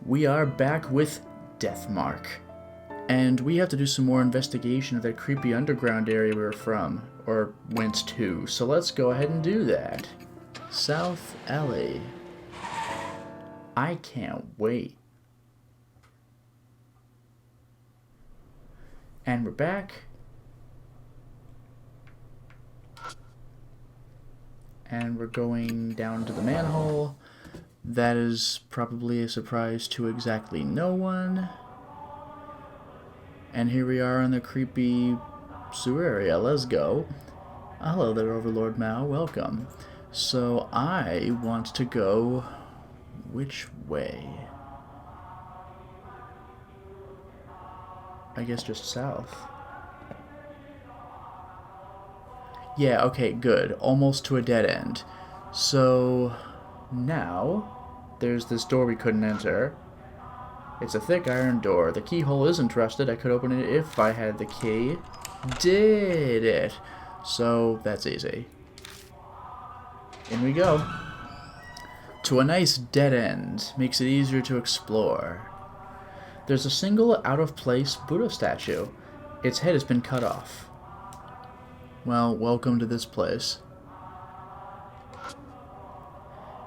We are back with Deathmark, and we have to do some more investigation of that creepy underground area we were from, or went to, so let's go ahead and do that. South Alley. I can't wait. And we're back. And we're going down to the manhole. That is probably a surprise to exactly no one. And here we are in the creepy sewer area. Let's go. Hello there, Overlord Mao. Welcome. So I want to go... which way? I guess just south. Yeah, okay, good. Almost to a dead end. So now there's this door we couldn't enter. It's a thick iron door. The keyhole isn't rusted. I could open it if I had the key. Did it. So that's easy. In we go. To a nice dead end. Makes it easier to explore. There's a single out-of-place Buddha statue. Its head has been cut off. Well, welcome to this place.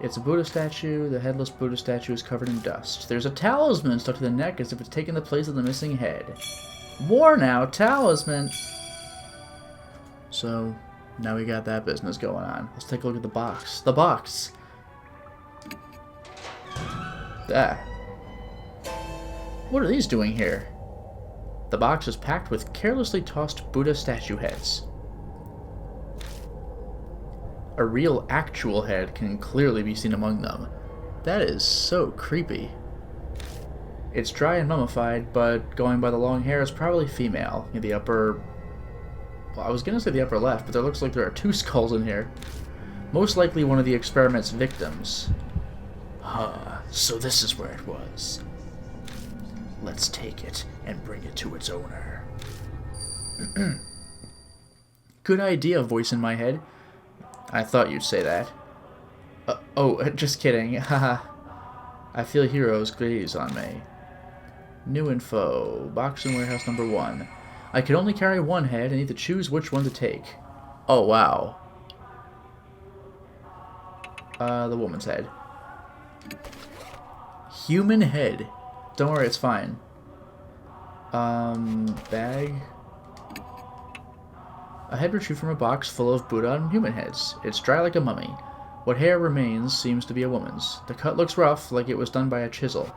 It's a Buddha statue. The headless Buddha statue is covered in dust. There's a talisman stuck to the neck as if it's taken the place of the missing head. Worn out talisman! So, now we got that business going on. Let's take a look at the box. The box! Ah. What are these doing here? The box is packed with carelessly tossed Buddha statue heads. A real, actual head can clearly be seen among them. That is so creepy. It's dry and mummified, but going by the long hair, it's probably female. In the upper... well, I was gonna say the upper left, but there looks like there are two skulls in here. Most likely one of the experiment's victims. Huh, so this is where it was. Let's take it and bring it to its owner. Good idea, voice in my head. I thought you'd say that. Oh, just kidding. Haha. I feel heroes gaze on me. New info. Box in warehouse number 1. I can only carry one head and need to choose which one to take. Oh, wow. The woman's head. Human head. Don't worry, it's fine. Bag. A head retrieved from a box full of Buddha and human heads. It's dry like a mummy. What hair remains seems to be a woman's. The cut looks rough, like it was done by a chisel.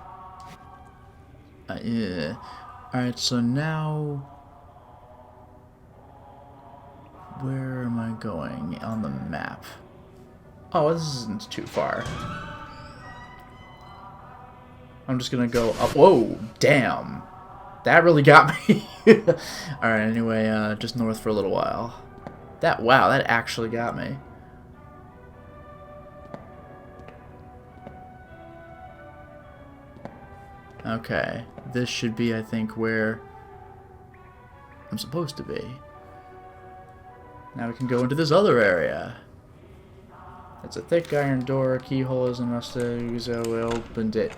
Alright, so now... where am I going on the map? Oh, this isn't too far. I'm just gonna go up. Whoa, damn. That really got me. Alright, anyway, just north for a little while. Wow, that actually got me. Okay, this should be, I think, where I'm supposed to be. Now we can go into this other area. It's a thick iron door, keyhole isn't rusted, so we opened it.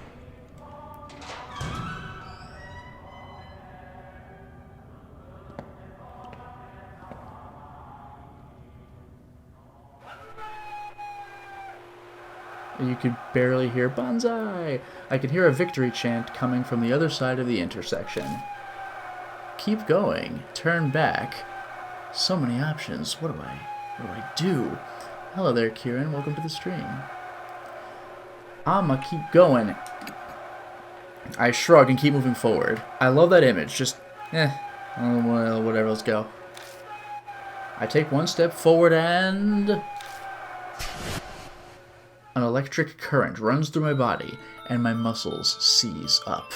You could barely hear Banzai! I could hear a victory chant coming from the other side of the intersection. Keep going. Turn back. So many options. What do I do? Hello there, Kieran. Welcome to the stream. I'ma keep going. I shrug and keep moving forward. I love that image. Just, well, whatever, let's go. I take one step forward and... an electric current runs through my body, and my muscles seize up.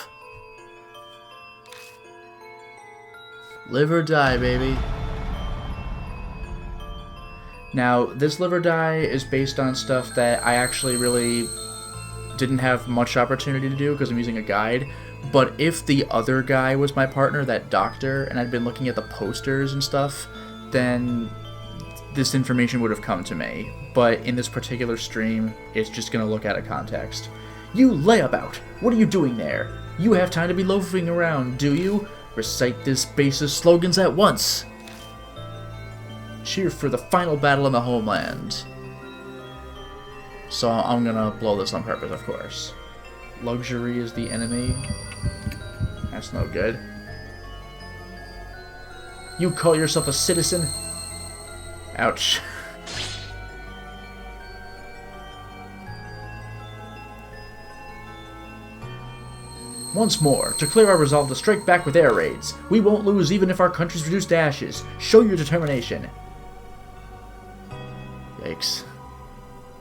Live or die, baby. Now, this live or die is based on stuff that I actually really didn't have much opportunity to do because I'm using a guide. But if the other guy was my partner, that doctor, and I'd been looking at the posters and stuff, then this information would have come to me. But in this particular stream, it's just going to look out of context. You layabout! What are you doing there? You have time to be loafing around, do you? Recite this base's slogans at once! Cheer for the final battle in the homeland. So I'm gonna blow this on purpose, of course. Luxury is the enemy. That's no good. You call yourself a citizen? Ouch. Once more, declare our resolve to strike back with air raids. We won't lose even if our country's reduced to ashes. Show your determination. Yikes.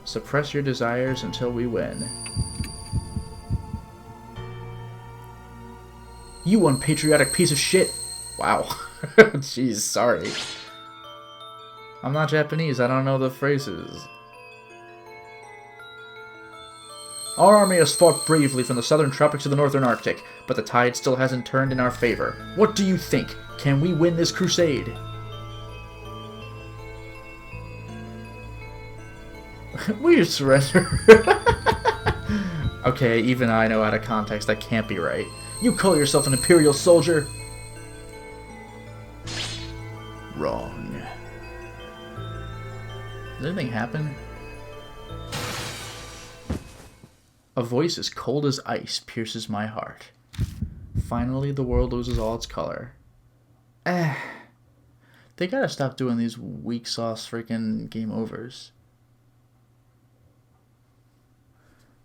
Suppress your desires until we win. You unpatriotic piece of shit! Wow. Jeez, sorry. I'm not Japanese, I don't know the phrases. Our army has fought bravely from the southern tropics to the northern Arctic, but the tide still hasn't turned in our favor. What do you think? Can we win this crusade? We surrender. Okay, even I know out of context that can't be right. You call yourself an Imperial soldier? Wrong. Did anything happen? A voice as cold as ice pierces my heart. Finally, the world loses all its color. They gotta stop doing these weak sauce freaking game overs.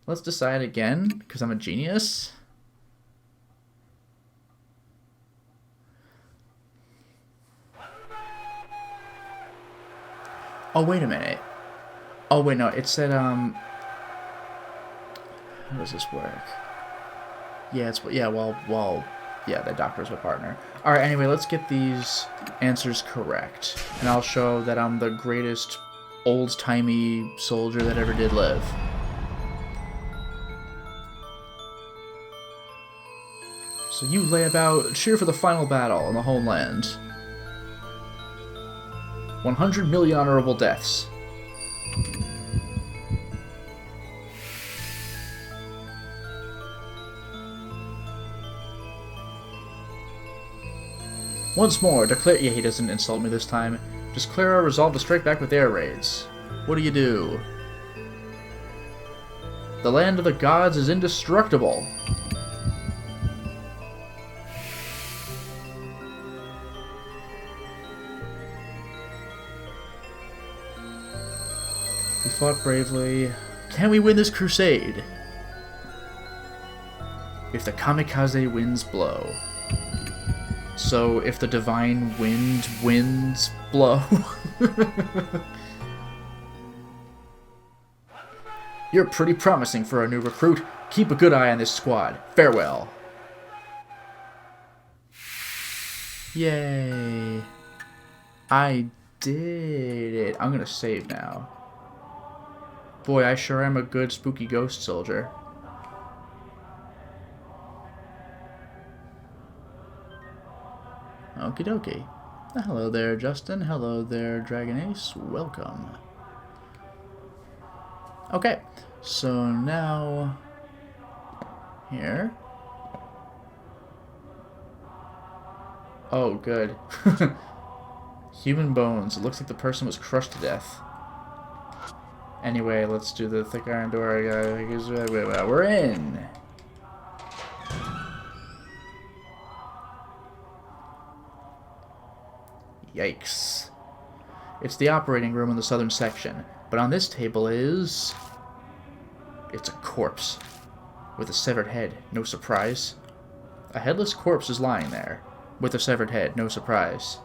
Let's decide again, because I'm a genius. Oh, wait a minute. Oh, wait, no, it said, how does this work? Yeah, yeah, the doctor's a partner. Alright, anyway, let's get these answers correct. And I'll show that I'm the greatest old-timey soldier that ever did live. So you lay about, cheer for the final battle in the homeland. 100 million honorable deaths. Once more, declare... Yeah, he doesn't insult me this time. Declare our resolve to strike back with air raids. What do? The land of the gods is indestructible. We fought bravely. Can we win this crusade? If the kamikaze winds blow. So, if the divine wind winds blow. You're pretty promising for a new recruit. Keep a good eye on this squad. Farewell. Yay. I did it. I'm gonna save now. Boy, I sure am a good spooky ghost soldier. Okie dokie. Hello there, Justin. Hello there, Dragon Ace. Welcome. Okay, so now... here. Oh, good. Human bones. It looks like the person was crushed to death. Anyway, let's do the thick iron door. We're in! Yikes. It's the operating room in the southern section, but on this table is... it's a corpse. With a severed head, no surprise. A headless corpse is lying there, with a severed head, no surprise.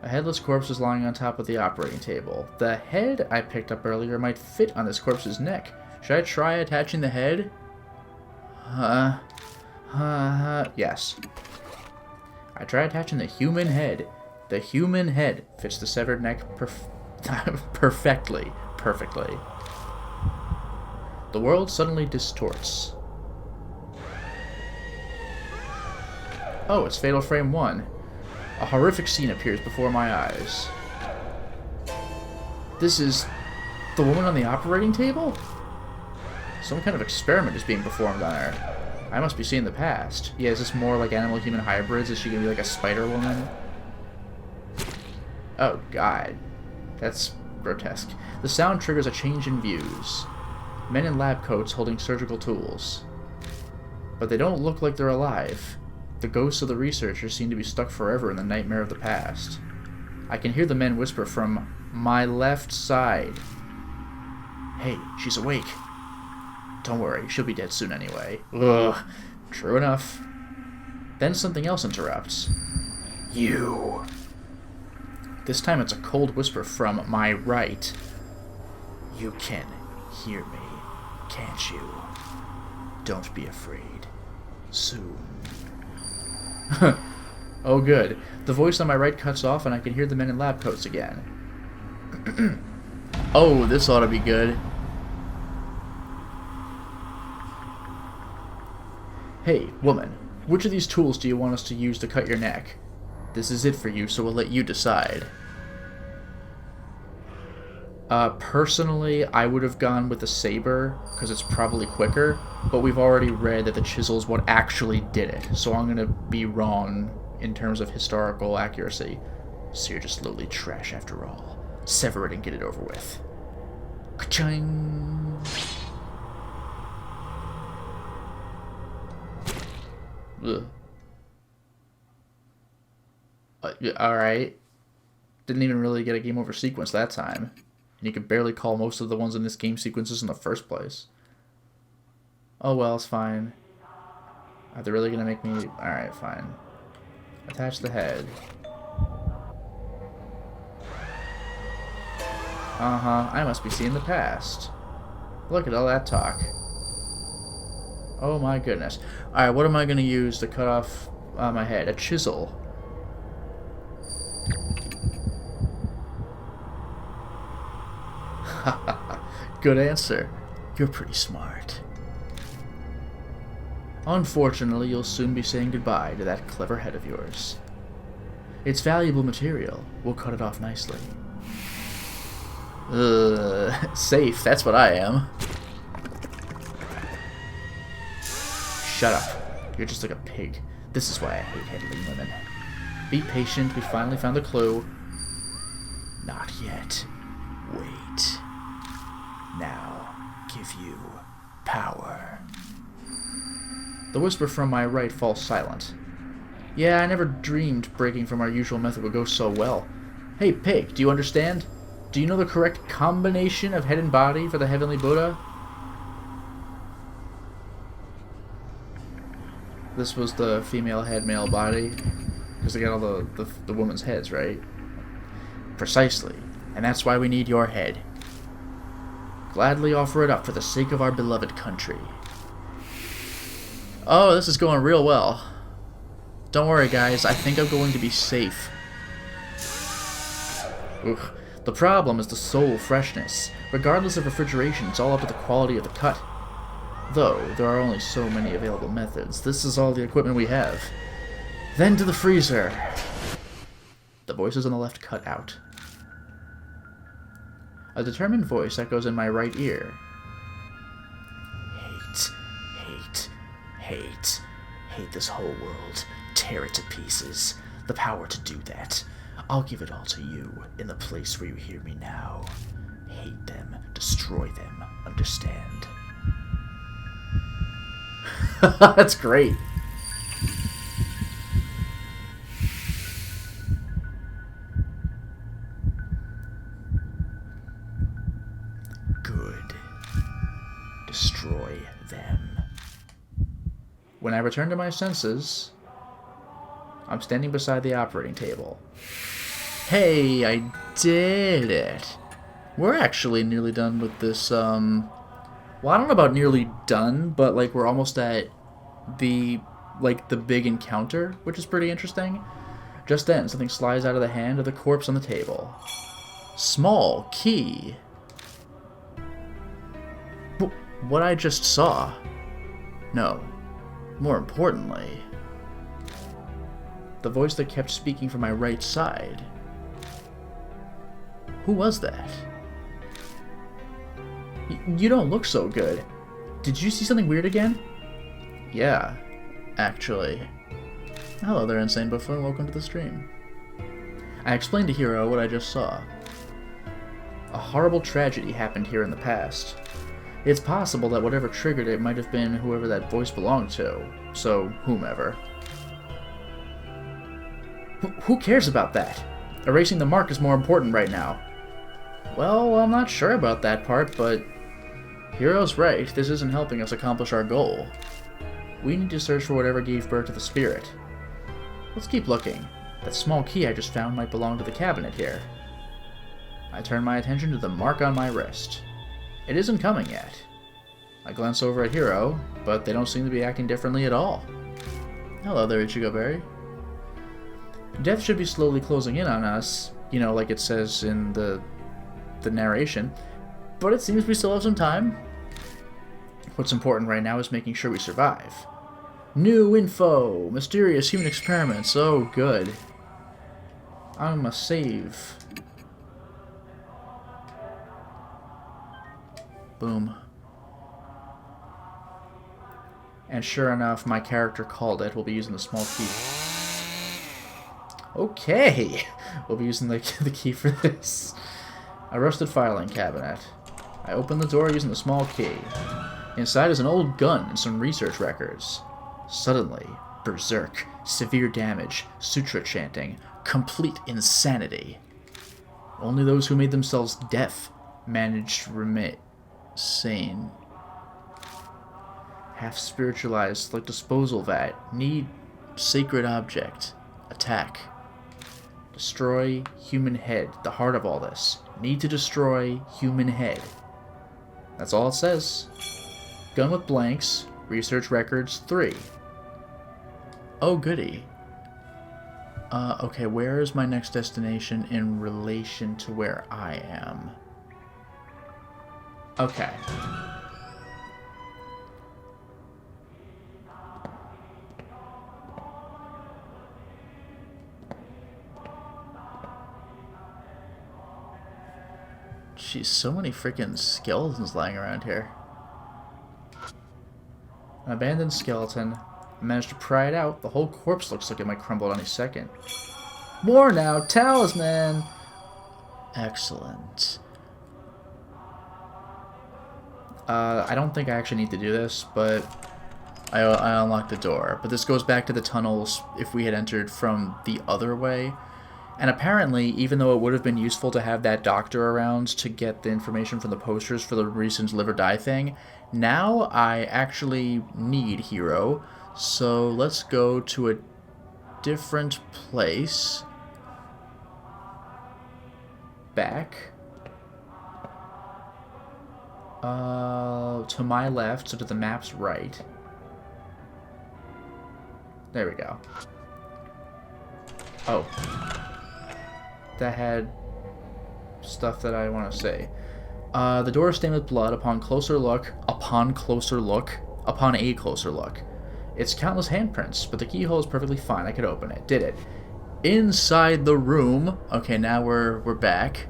A headless corpse is lying on top of the operating table. The head I picked up earlier might fit on this corpse's neck. Should I try attaching the head? Yes. I try attaching the human head. The human head fits the severed neck perfectly. Perfectly. The world suddenly distorts. Oh, it's Fatal Frame 1. A horrific scene appears before my eyes. This is The woman on the operating table? Some kind of experiment is being performed on her. I must be seeing the past. Yeah, is this more like animal-human hybrids? Is she gonna be like a spider woman? Oh, God. That's grotesque. The sound triggers a change in views. Men in lab coats holding surgical tools. But they don't look like they're alive. The ghosts of the researchers seem to be stuck forever in the nightmare of the past. I can hear the men whisper from my left side. Hey, she's awake. Don't worry, she'll be dead soon anyway. Ugh, true enough. Then something else interrupts. You. This time it's a cold whisper from my right. You can hear me, can't you? Don't be afraid. Soon. Oh good. The voice on my right cuts off and I can hear the men in lab coats again. Oh, this ought to be good. Hey, woman, which of these tools do you want us to use to cut your neck? This is it for you, so we'll let you decide. Personally, I would have gone with the saber, because it's probably quicker, but we've already read that the chisel is what actually did it, so I'm going to be wrong in terms of historical accuracy. So you're just lowly trash after all. Sever it and get it over with. Ka-ching! Ugh. Alright. Didn't even really get a game over sequence that time. And you could barely call most of the ones in this game sequences in the first place. Oh well, it's fine. Are they really gonna make me... Alright, fine. Attach the head. Uh-huh, I must be seeing the past. Look at all that talk. Oh my goodness. Alright, what am I gonna use to cut off my head? A chisel. Good answer. You're pretty smart. Unfortunately, you'll soon be saying goodbye to that clever head of yours. It's valuable material. We'll cut it off nicely. Safe, that's what I am. Shut up. You're just like a pig. This is why I hate handling women. Be patient, we finally found the clue. Not yet. Wait. Now, give you power. The whisper from my right falls silent. Yeah, I never dreamed breaking from our usual method would go so well. Hey, pig, do you understand? Do you know the correct combination of head and body for the Heavenly Buddha? This was the female head, male body. Because they got all the women's heads, right? Precisely. And that's why we need your head. Gladly offer it up for the sake of our beloved country. Oh, this is going real well. Don't worry, guys. I think I'm going to be safe. Ugh. The problem is the soul freshness. Regardless of refrigeration, it's all up to the quality of the cut. Though, there are only so many available methods. This is all the equipment we have. Then to the freezer. The voices on the left cut out. A determined voice echoes in my right ear. Hate, hate, hate. Hate this whole world. Tear it to pieces. The power to do that. I'll give it all to you, in the place where you hear me now. Hate them. Destroy them. Understand? That's great. Good. Destroy them. When I return to my senses, I'm standing beside the operating table. Hey, I did it. We're actually nearly done with this, well, I don't know about nearly done, but, like, we're almost at the big encounter, which is pretty interesting. Just then, something slides out of the hand of the corpse on the table. Small key. What I just saw. No. More importantly, the voice that kept speaking from my right side. Who was that? You don't look so good. Did you see something weird again? Yeah, actually. Hello there, Insane Buffoon. Welcome to the stream. I explained to Hiro what I just saw. A horrible tragedy happened here in the past. It's possible that whatever triggered it might have been whoever that voice belonged to. So, whomever. Who cares about that? Erasing the mark is more important right now. Well, I'm not sure about that part, but Hiro's right. This isn't helping us accomplish our goal. We need to search for whatever gave birth to the spirit. Let's keep looking. That small key I just found might belong to the cabinet here. I turn my attention to the mark on my wrist. It isn't coming yet. I glance over at Hiro, but they don't seem to be acting differently at all. Hello there, Ichigo Berry. Death should be slowly closing in on us, you know, like it says in the narration, but it seems we still have some time. What's important right now is making sure we survive. New info! Mysterious human experiments. Oh, good. I'm a save. Boom. And sure enough, my character called it. We'll be using the small key. Okay! We'll be using the key for this. A rusted filing cabinet. I open the door using the small key. Inside is an old gun and some research records. Suddenly, berserk, severe damage, sutra chanting, complete insanity. Only those who made themselves deaf managed to remain sane. Half spiritualized like disposal vat. Need sacred object. Attack. Destroy human head. The heart of all this. Need to destroy human head. That's all it says. Gun with blanks. Research records 3. Oh, goody. Okay, where is my next destination in relation to where I am? Okay. Jeez, so many freaking skeletons lying around here. An abandoned skeleton. I managed to pry it out. The whole corpse looks like it might crumble any second. More now! Talisman! Excellent. I don't think I actually need to do this, but I unlocked the door. But this goes back to the tunnels if we had entered from the other way. And apparently, even though it would have been useful to have that doctor around to get the information from the posters for the recent Live or Die thing, now I actually need Hiro. So let's go to a different place. Back. To my left, so to the map's right. There we go. Oh. That had stuff that I want to say. The door is stained with blood upon a closer look. It's countless handprints, but the keyhole is perfectly fine. I could open it. Did it. Inside the room. Okay, now we're back.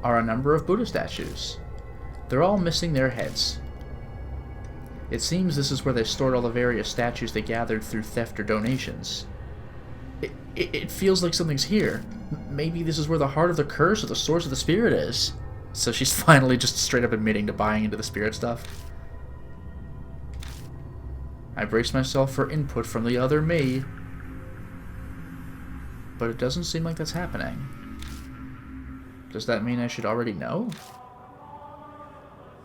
Are a number of Buddha statues. They're all missing their heads. It seems this is where they stored all the various statues they gathered through theft or donations. It feels like something's here. Maybe this is where the heart of the curse or the source of the spirit is. So she's finally just straight up admitting to buying into the spirit stuff. I brace myself for input from the other me. But it doesn't seem like that's happening. Does that mean I should already know?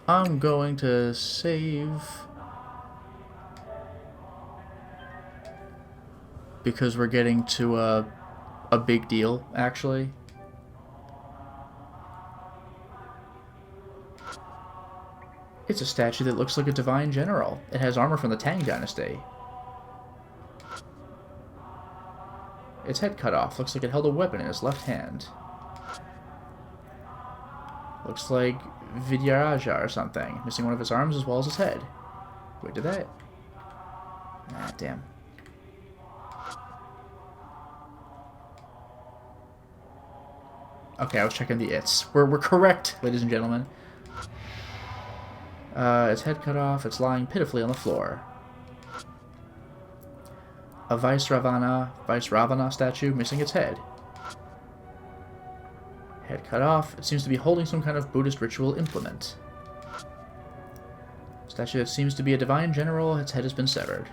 I'm going to save. Because we're getting to a big deal, actually. It's a statue that looks like a divine general. It has armor from the Tang Dynasty. Its head cut off. Looks like it held a weapon in its left hand. Looks like Vidyaraja or something. Missing one of his arms as well as his head. Wait, did that? Ah, damn. Okay, I was checking the its. We're correct, ladies and gentlemen. Its head cut off. It's lying pitifully on the floor. A Vice Ravana statue missing its head. Head cut off. It seems to be holding some kind of Buddhist ritual implement. Statue that seems to be a divine general. Its head has been severed.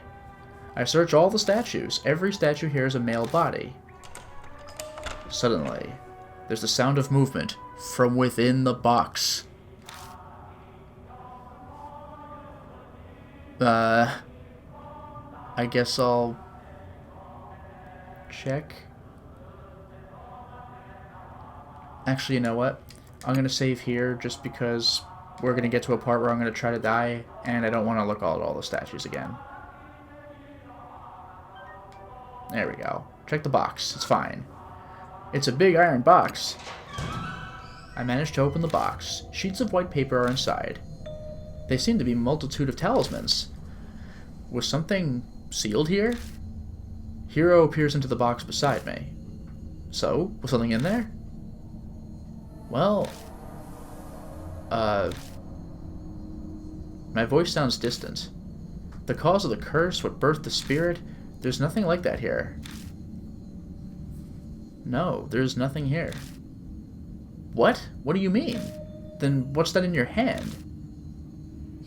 I search all the statues. Every statue here is a male body. Suddenly, there's the sound of movement from within the box. I guess I'll check. Actually, you know what? I'm going to save here just because we're going to get to a part where I'm going to try to die, and I don't want to look at all the statues again. There we go. Check the box. It's fine. It's a big iron box. I managed to open the box. Sheets of white paper are inside. They seem to be a multitude of talismans. Was something sealed here? Hero appears into the box beside me. So, was something in there? Well, my voice sounds distant. The cause of the curse, what birthed the spirit, there's nothing like that here. No, there's nothing here. What? What do you mean? Then what's that in your hand?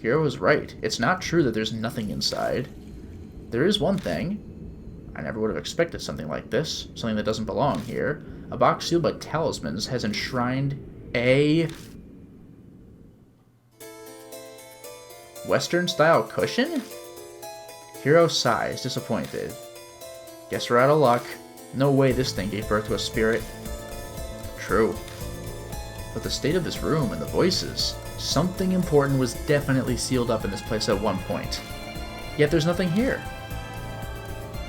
Hero was right. It's not true that there's nothing inside. There is one thing. I never would have expected something like this. Something that doesn't belong here. A box sealed by talismans has enshrined a Western-style cushion? Hero sighs, disappointed. Guess we're out of luck. No way this thing gave birth to a spirit. True. But the state of this room and the voices, something important was definitely sealed up in this place at one point. Yet there's nothing here.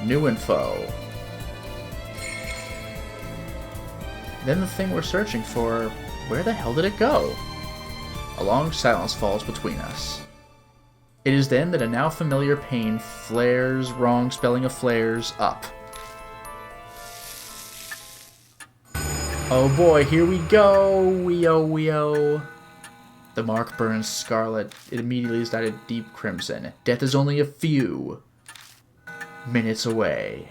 New info. Then the thing we're searching for, where the hell did it go? A long silence falls between us. It is then that a now familiar pain flares, wrong spelling of flares, up. Oh boy, here we go! Wee-oh. The mark burns scarlet. It immediately is dyed a deep crimson. Death is only a few minutes away.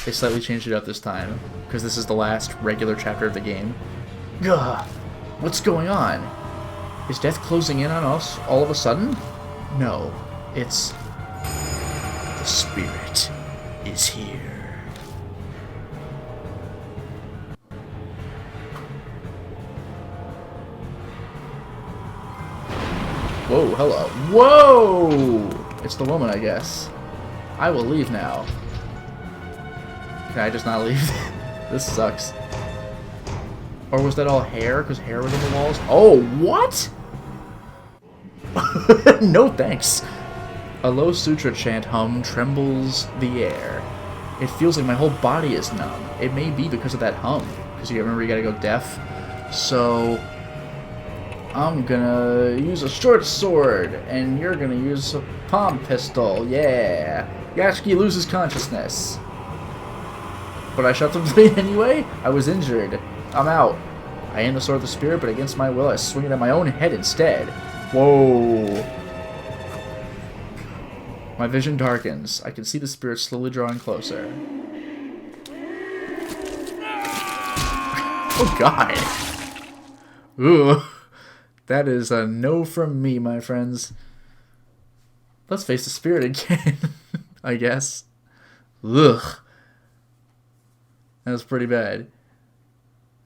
They slightly changed it up this time, because this is the last regular chapter of the game. Gah! What's going on? Is death closing in on us all of a sudden? No, it's... the spirit is here. Whoa, hello. Whoa! It's the woman, I guess. I will leave now. Can I just not leave? This sucks. Or was that all hair? Because hair was on the walls? Oh, what? No thanks. A low sutra chant hum trembles the air. It feels like my whole body is numb. It may be because of that hum. Because you remember you gotta go deaf. So... I'm gonna use a short sword, and you're gonna use a palm pistol, yeah! Yashiki loses consciousness. But I shot them three anyway? I was injured. I'm out. I aim the sword of the spirit, but against my will I swing it at my own head instead. Whoa. My vision darkens. I can see the spirit slowly drawing closer. Oh god! Ooh. That is a no from me, my friends. Let's face the spirit again, I guess. Ugh. That was pretty bad.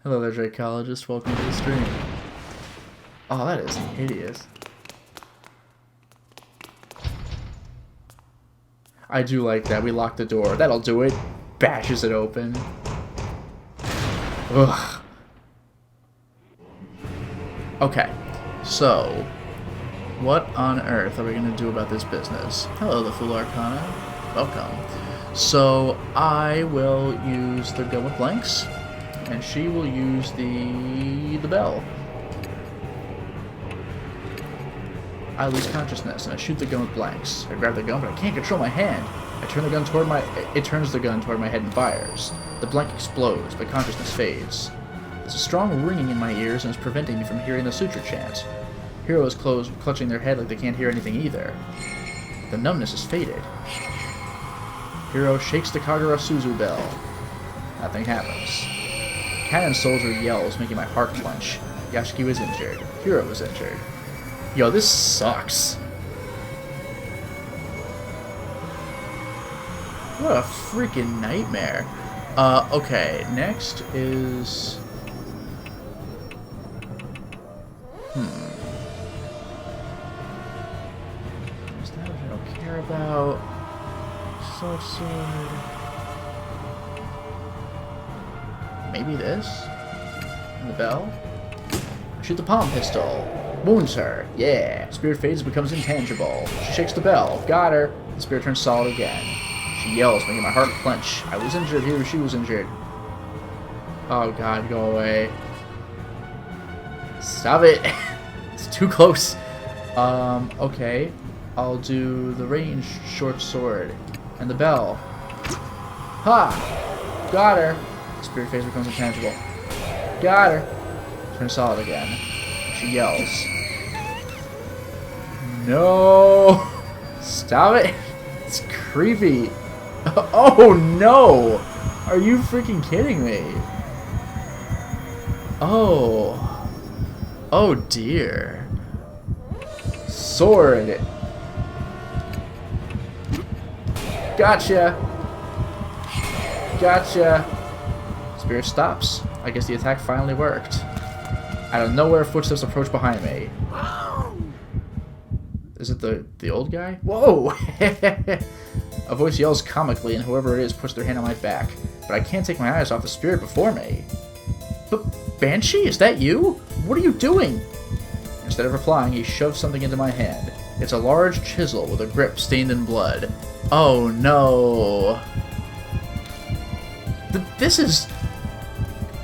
Hello there, Dracologist. Welcome to the stream. Oh, that is hideous. I do like that. We lock the door. That'll do it. Bashes it open. Ugh. Okay. So, what on earth are we going to do about this business? Hello, the Fool Arcana. Welcome. So, I will use the gun with blanks, and she will use the bell. I lose consciousness, and I shoot the gun with blanks. I grab the gun, but I can't control my hand. I turn the gun toward my... It turns the gun toward my head and fires. The blank explodes, but consciousness fades. The There's a strong ringing in my ears and it's preventing me from hearing the suture chant. Hero is clutching their head like they can't hear anything either. The numbness has faded. Hero shakes the Kagura Suzu bell. Nothing happens. Cannon Soldier yells, making my heart clench. Yashiki was injured. Hero was injured. Yo, this sucks. What a freaking nightmare. Okay, next is... Is that what I don't care about? Sword. Maybe this? And the bell? Shoot the palm pistol. Wounds her. Yeah. Spirit fades and becomes intangible. She shakes the bell. Got her. The spirit turns solid again. She yells, making my heart clench. I was injured. Here she was injured. Oh god, go away. Stop it. It's too close. Okay. I'll do the ranged short sword. And the bell. Ha! Got her. Spirit phase becomes intangible. Got her. Turn solid again. She yells. No! Stop it! It's creepy. Oh no! Are you freaking kidding me? Oh. Oh dear. Sword. Gotcha. Gotcha. Spirit stops. I guess the attack finally worked. Out of nowhere, footsteps approach behind me. Is it the old guy? Whoa! A voice yells comically, and whoever it is puts their hand on my back. But I can't take my eyes off the spirit before me. But Banshee, is that you? What are you doing? Instead of replying, he shoves something into my hand. It's a large chisel with a grip stained in blood. Oh no. This is...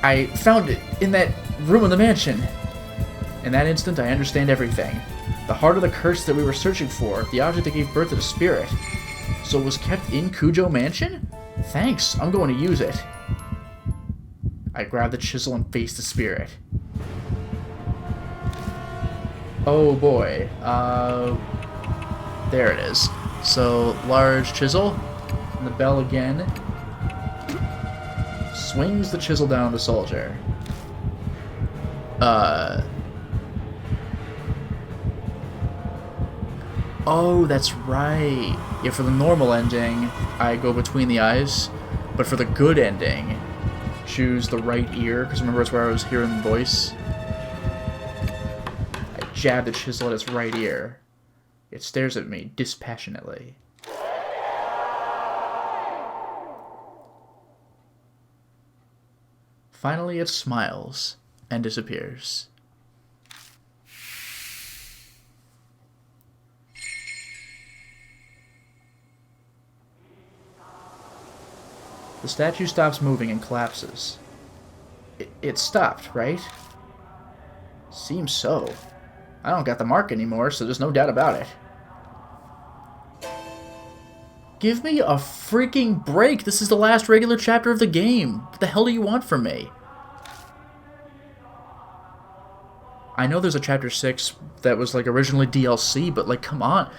I found it in that room in the mansion. In that instant, I understand everything. The heart of the curse that we were searching for, the object that gave birth to the spirit. So it was kept in Kujo Mansion? Thanks, I'm going to use it. I grab the chisel and face the spirit. Oh boy. There it is. So, large chisel, and the bell again. Swings the chisel down the soldier. Oh, that's right. Yeah, for the normal ending, I go between the eyes. But for the good ending, choose the right ear, because remember that's where I was hearing the voice. I jab the chisel at its right ear. It stares at me dispassionately. Finally, it smiles and disappears. The statue stops moving and collapses. It stopped, right? Seems so. I don't got the mark anymore, so there's no doubt about it. Give me a freaking break! This is the last regular chapter of the game! What the hell do you want from me? I know there's a chapter 6 that was like originally DLC, but like, come on.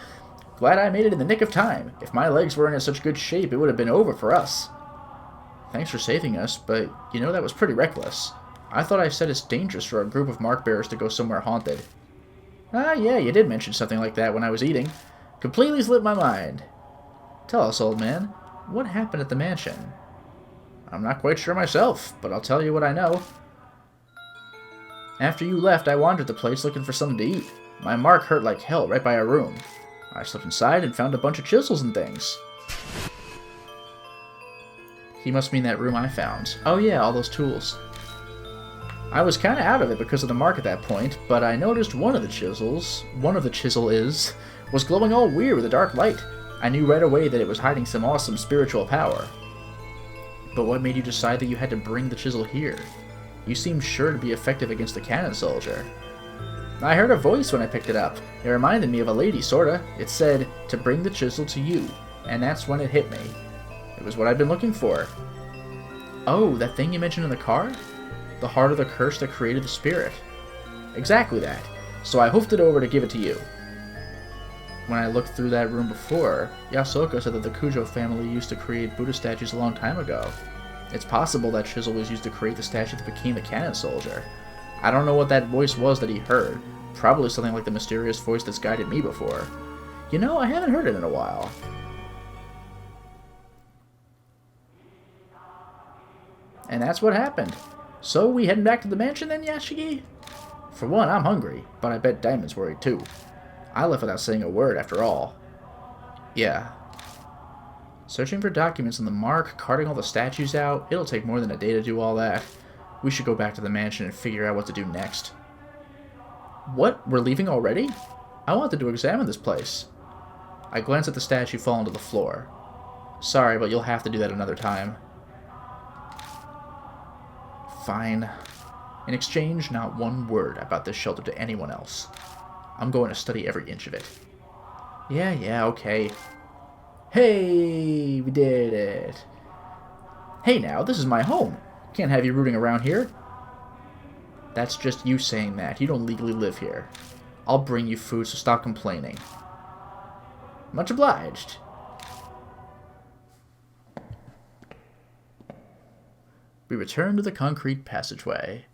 Glad I made it in the nick of time. If my legs weren't in such good shape, it would have been over for us. Thanks for saving us, but you know that was pretty reckless. I thought I said it's dangerous for a group of mark bearers to go somewhere haunted. Ah, yeah, you did mention something like that when I was eating. Completely slipped my mind. Tell us, old man, what happened at the mansion? I'm not quite sure myself, but I'll tell you what I know. After you left, I wandered the place looking for something to eat. My mark hurt like hell right by our room. I slipped inside and found a bunch of chisels and things. He must mean that room I found. Oh yeah, all those tools. I was kinda out of it because of the mark at that point, but I noticed one of the chisel was glowing all weird with a dark light. I knew right away that it was hiding some awesome spiritual power. But what made you decide that you had to bring the chisel here? You seemed sure to be effective against the cannon soldier. I heard a voice when I picked it up. It reminded me of a lady, sorta. It said, to bring the chisel to you. And that's when it hit me. It was what I'd been looking for. Oh, that thing you mentioned in the car? The heart of the curse that created the spirit. Exactly that. So I hoofed it over to give it to you. When I looked through that room before, Yasoka said that the Kujo family used to create Buddha statues a long time ago. It's possible that chisel was used to create the statue that became the cannon soldier. I don't know what that voice was that he heard. Probably something like the mysterious voice that's guided me before. You know, I haven't heard it in a while. And that's what happened. So, we heading back to the mansion then, Yashigi? For one, I'm hungry, but I bet Diamond's worried too. I left without saying a word, after all. Yeah. Searching for documents in the mark, carting all the statues out, it'll take more than a day to do all that. We should go back to the mansion and figure out what to do next. What? We're leaving already? I wanted to examine this place. I glanced at the statue falling to the floor. Sorry, but you'll have to do that another time. Fine. In exchange, not one word about this shelter to anyone else. I'm going to study every inch of it. Yeah, okay. Hey, we did it. Hey now, this is my home. Can't have you rooting around here. That's just you saying that. You don't legally live here. I'll bring you food, so stop complaining. Much obliged. We return to the concrete passageway.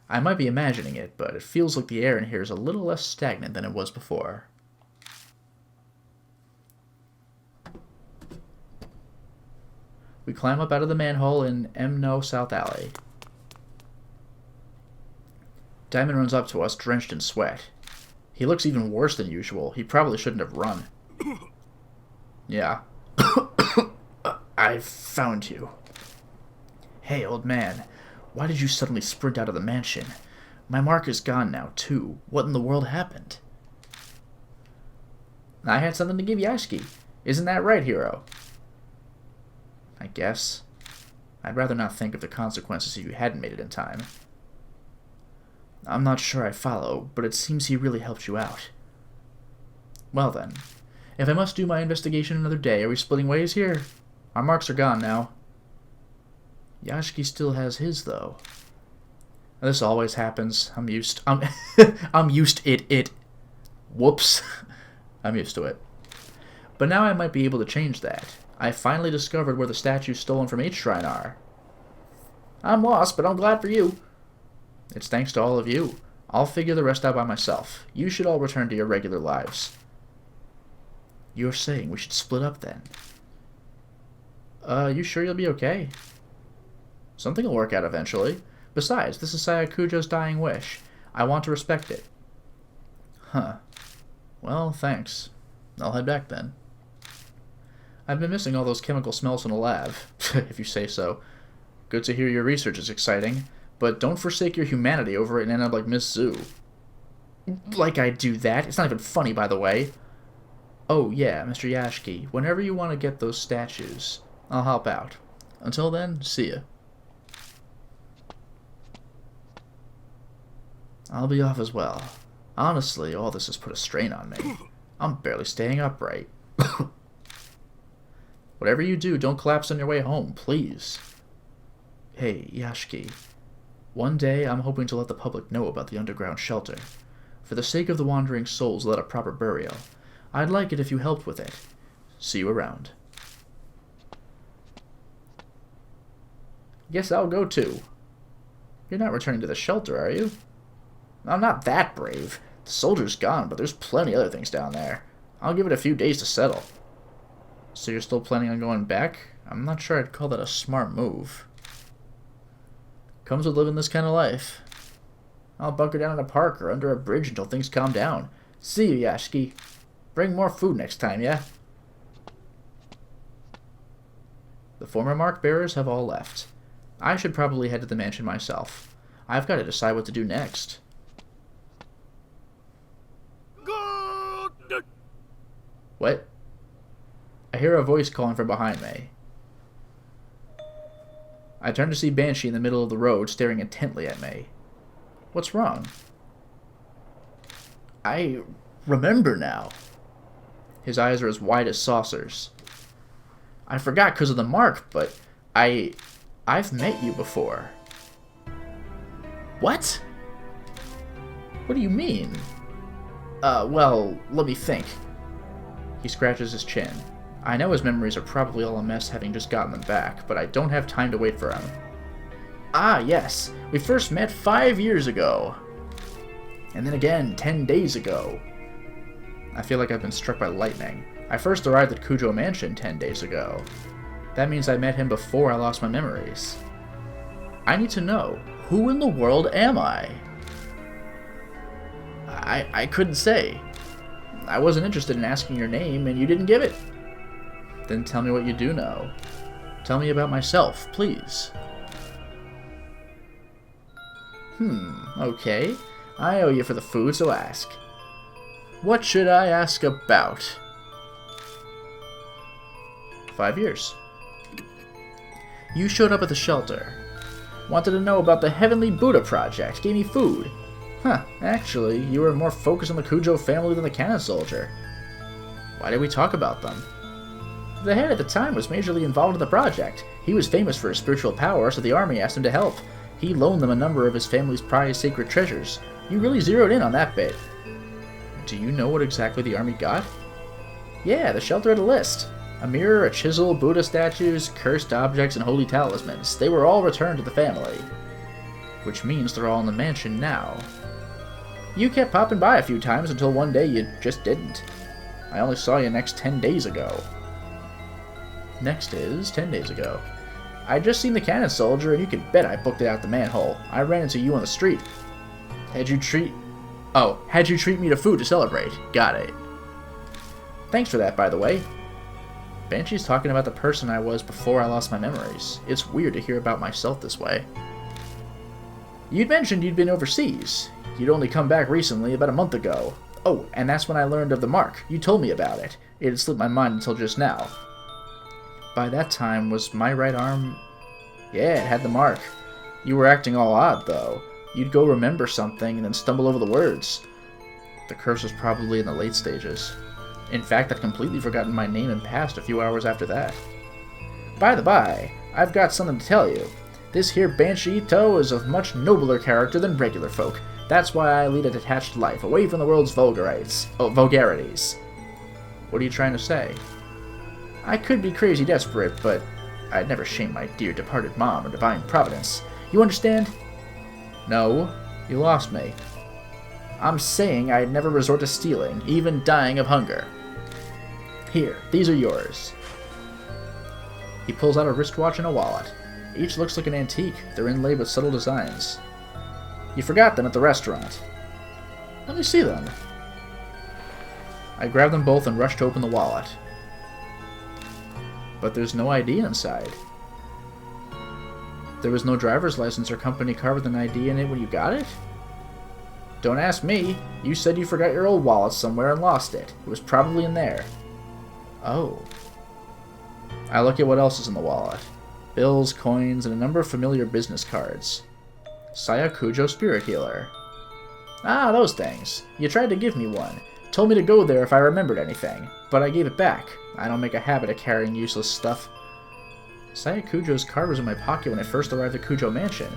I might be imagining it, but it feels like the air in here is a little less stagnant than it was before. We climb up out of the manhole in Emno South Alley. Diamond runs up to us, drenched in sweat. He looks even worse than usual. He probably shouldn't have run. Yeah. I found you. Hey, old man. Why did you suddenly sprint out of the mansion? My mark is gone now, too. What in the world happened? I had something to give Yashiki. Isn't that right, hero? I guess. I'd rather not think of the consequences if you hadn't made it in time. I'm not sure I follow, but it seems he really helped you out. Well then, if I must do my investigation another day, are we splitting ways here? Our marks are gone now. Yashiki still has his, though. This always happens. I'm used it. Whoops. I'm used to it. But now I might be able to change that. I finally discovered where the statues stolen from H Shrine are. I'm lost, but I'm glad for you. It's thanks to all of you. I'll figure the rest out by myself. You should all return to your regular lives. You're saying we should split up then? You sure you'll be okay? Something will work out eventually. Besides, this is Sayakujo's dying wish. I want to respect it. Huh. Well, thanks. I'll head back then. I've been missing all those chemical smells in the lab, if you say so. Good to hear your research is exciting, but don't forsake your humanity over it and end up like Miss Zoo. Like I do that? It's not even funny, by the way. Oh, yeah, Mr. Yashiki, whenever you want to get those statues, I'll help out. Until then, see ya. I'll be off as well. Honestly, all this has put a strain on me. I'm barely staying upright. Whatever you do, don't collapse on your way home, please. Hey, Yashiki. One day, I'm hoping to let the public know about the underground shelter. For the sake of the wandering souls that a proper burial, I'd like it if you helped with it. See you around. Guess I'll go too. You're not returning to the shelter, are you? I'm not that brave. The soldier's gone, but there's plenty other things down there. I'll give it a few days to settle. So you're still planning on going back? I'm not sure I'd call that a smart move. Comes with living this kind of life. I'll bunker down in a park or under a bridge until things calm down. See you, Yashiki. Bring more food next time, yeah? The former mark bearers have all left. I should probably head to the mansion myself. I've got to decide what to do next. What? I hear a voice calling from behind me. I turn to see Banshee in the middle of the road, staring intently at me. What's wrong? I remember now. His eyes are as wide as saucers. I forgot because of the mark, but I've met you before. What? What do you mean? Well, let me think. He scratches his chin. I know his memories are probably all a mess having just gotten them back, but I don't have time to wait for him. Ah, yes. We first met 5 years ago. And then again 10 days ago. I feel like I've been struck by lightning. I first arrived at Kujo Mansion 10 days ago. That means I met him before I lost my memories. I need to know, who in the world am I? I couldn't say. I wasn't interested in asking your name, and you didn't give it. Then tell me what you do know. Tell me about myself, please. Okay. I owe you for the food, so ask. What should I ask about? 5 years. You showed up at the shelter. Wanted to know about the Heavenly Buddha Project. Gave me food. Actually, you were more focused on the Kujo family than the Cannon Soldier. Why did we talk about them? The head at the time was majorly involved in the project. He was famous for his spiritual power, so the army asked him to help. He loaned them a number of his family's prized sacred treasures. You really zeroed in on that bit. Do you know what exactly the army got? Yeah, the shelter had a list. A mirror, a chisel, Buddha statues, cursed objects, and holy talismans. They were all returned to the family. Which means they're all in the mansion now. You kept popping by a few times until one day you just didn't. I only saw you next 10 days ago. Next is 10 days ago. I'd just seen the Cannon Soldier, and you could bet I booked it out the manhole. I ran into you on the street. Had you treat me to food to celebrate. Got it. Thanks for that, by the way. Banshee's talking about the person I was before I lost my memories. It's weird to hear about myself this way. You'd mentioned you'd been overseas. You'd only come back recently, about a month ago. Oh, and that's when I learned of the mark. You told me about it. It had slipped my mind until just now. By that time, was my right arm... Yeah, it had the mark. You were acting all odd, though. You'd go remember something and then stumble over the words. The curse was probably in the late stages. In fact, I'd completely forgotten my name and passed a few hours after that. By the by, I've got something to tell you. This here Banshee Ito is of much nobler character than regular folk. That's why I lead a detached life, away from the world's vulgarities. What are you trying to say? I could be crazy desperate, but I'd never shame my dear departed mom or divine providence. You understand? No, you lost me. I'm saying I'd never resort to stealing, even dying of hunger. Here, these are yours. He pulls out a wristwatch and a wallet. Each looks like an antique. They're inlaid with subtle designs. You forgot them at the restaurant. Let me see them. I grab them both and rush to open the wallet. But there's no ID inside. There was no driver's license or company car with an ID in it when you got it? Don't ask me. You said you forgot your old wallet somewhere and lost it. It was probably in there. Oh. I look at what else is in the wallet. Bills, coins, and a number of familiar business cards. Saya Kujo Spirit Healer. Ah, those things. You tried to give me one. Told me to go there if I remembered anything. But I gave it back. I don't make a habit of carrying useless stuff. Saya Kujo's card was in my pocket when I first arrived at Kujo Mansion.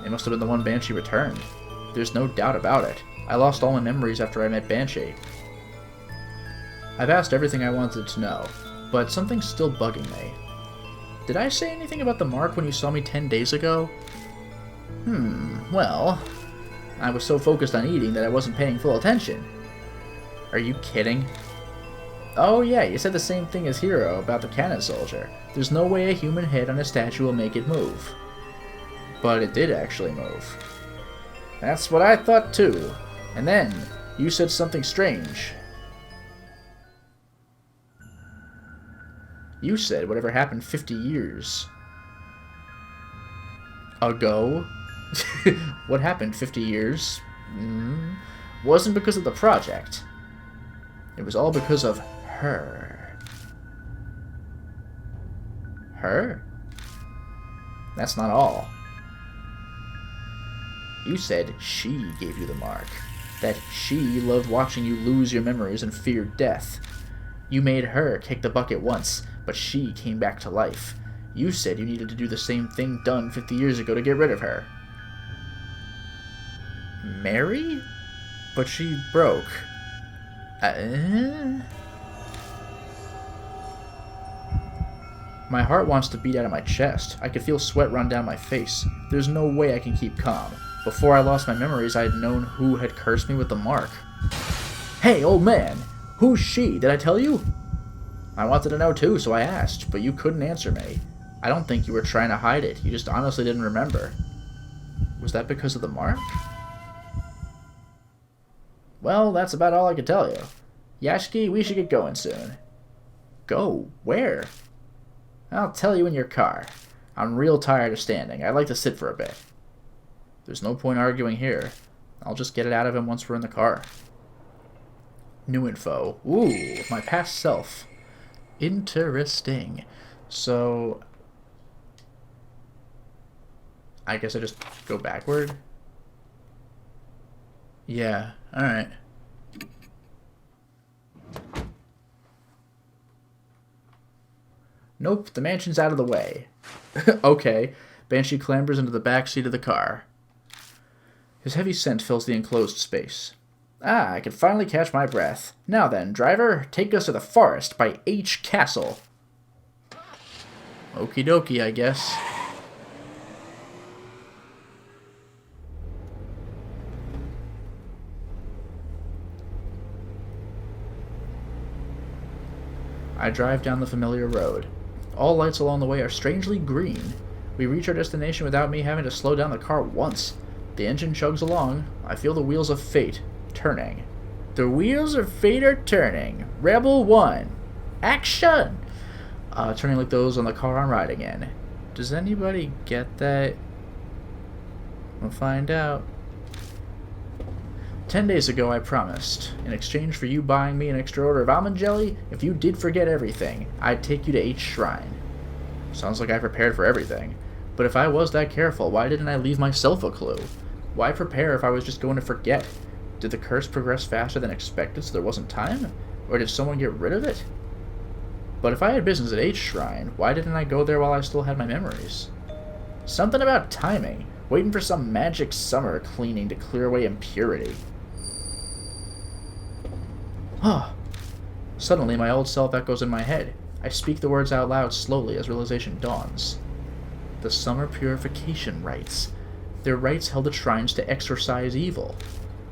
It must have been the one Banshee returned. There's no doubt about it. I lost all my memories after I met Banshee. I've asked everything I wanted to know, but something's still bugging me. Did I say anything about the mark when you saw me 10 days ago? Well, I was so focused on eating that I wasn't paying full attention. Are you kidding? Oh yeah, you said the same thing as Hiro about the Cannon Soldier. There's no way a human head on a statue will make it move. But it did actually move. That's what I thought too. And then, you said something strange. You said whatever happened 50 years ago. What happened 50 years? Wasn't because of the project. It was all because of her. Her? That's not all. You said she gave you the mark. That she loved watching you lose your memories and feared death. You made her kick the bucket once, but she came back to life. You said you needed to do the same thing done 50 years ago to get rid of her. Mary? But she broke. My heart wants to beat out of my chest. I could feel sweat run down my face. There's no way I can keep calm. Before I lost my memories, I had known who had cursed me with the mark. Hey, old man! Who's she? Did I tell you? I wanted to know too, so I asked, but you couldn't answer me. I don't think you were trying to hide it. You just honestly didn't remember. Was that because of the mark? Well, that's about all I can tell you. Yashiki, we should get going soon. Go? Where? I'll tell you in your car. I'm real tired of standing. I'd like to sit for a bit. There's no point arguing here. I'll just get it out of him once we're in the car. New info. Ooh, my past self. Interesting. So, I guess I just go backward? Yeah, alright. Nope, the mansion's out of the way. Okay. Banshee clambers into the back seat of the car. His heavy scent fills the enclosed space. Ah, I can finally catch my breath. Now then, driver, take us to the forest by H Castle. Okie dokie, I guess. I drive down the familiar road. All lights along the way are strangely green. We reach our destination without me having to slow down the car once. The engine chugs along. I feel the wheels of fate turning. The wheels of fate are turning. Rebel 1. Action! Turning like those on the car I'm riding in. Does anybody get that? We'll find out. 10 days ago I promised, in exchange for you buying me an extra order of almond jelly, if you did forget everything, I'd take you to H Shrine. Sounds like I prepared for everything. But if I was that careful, why didn't I leave myself a clue? Why prepare if I was just going to forget? Did the curse progress faster than expected so there wasn't time? Or did someone get rid of it? But if I had business at H Shrine, why didn't I go there while I still had my memories? Something about timing, waiting for some magic summer cleaning to clear away impurity. Suddenly, my old self echoes in my head. I speak the words out loud slowly as realization dawns. The summer purification rites. They're rites held at shrines to exorcise evil.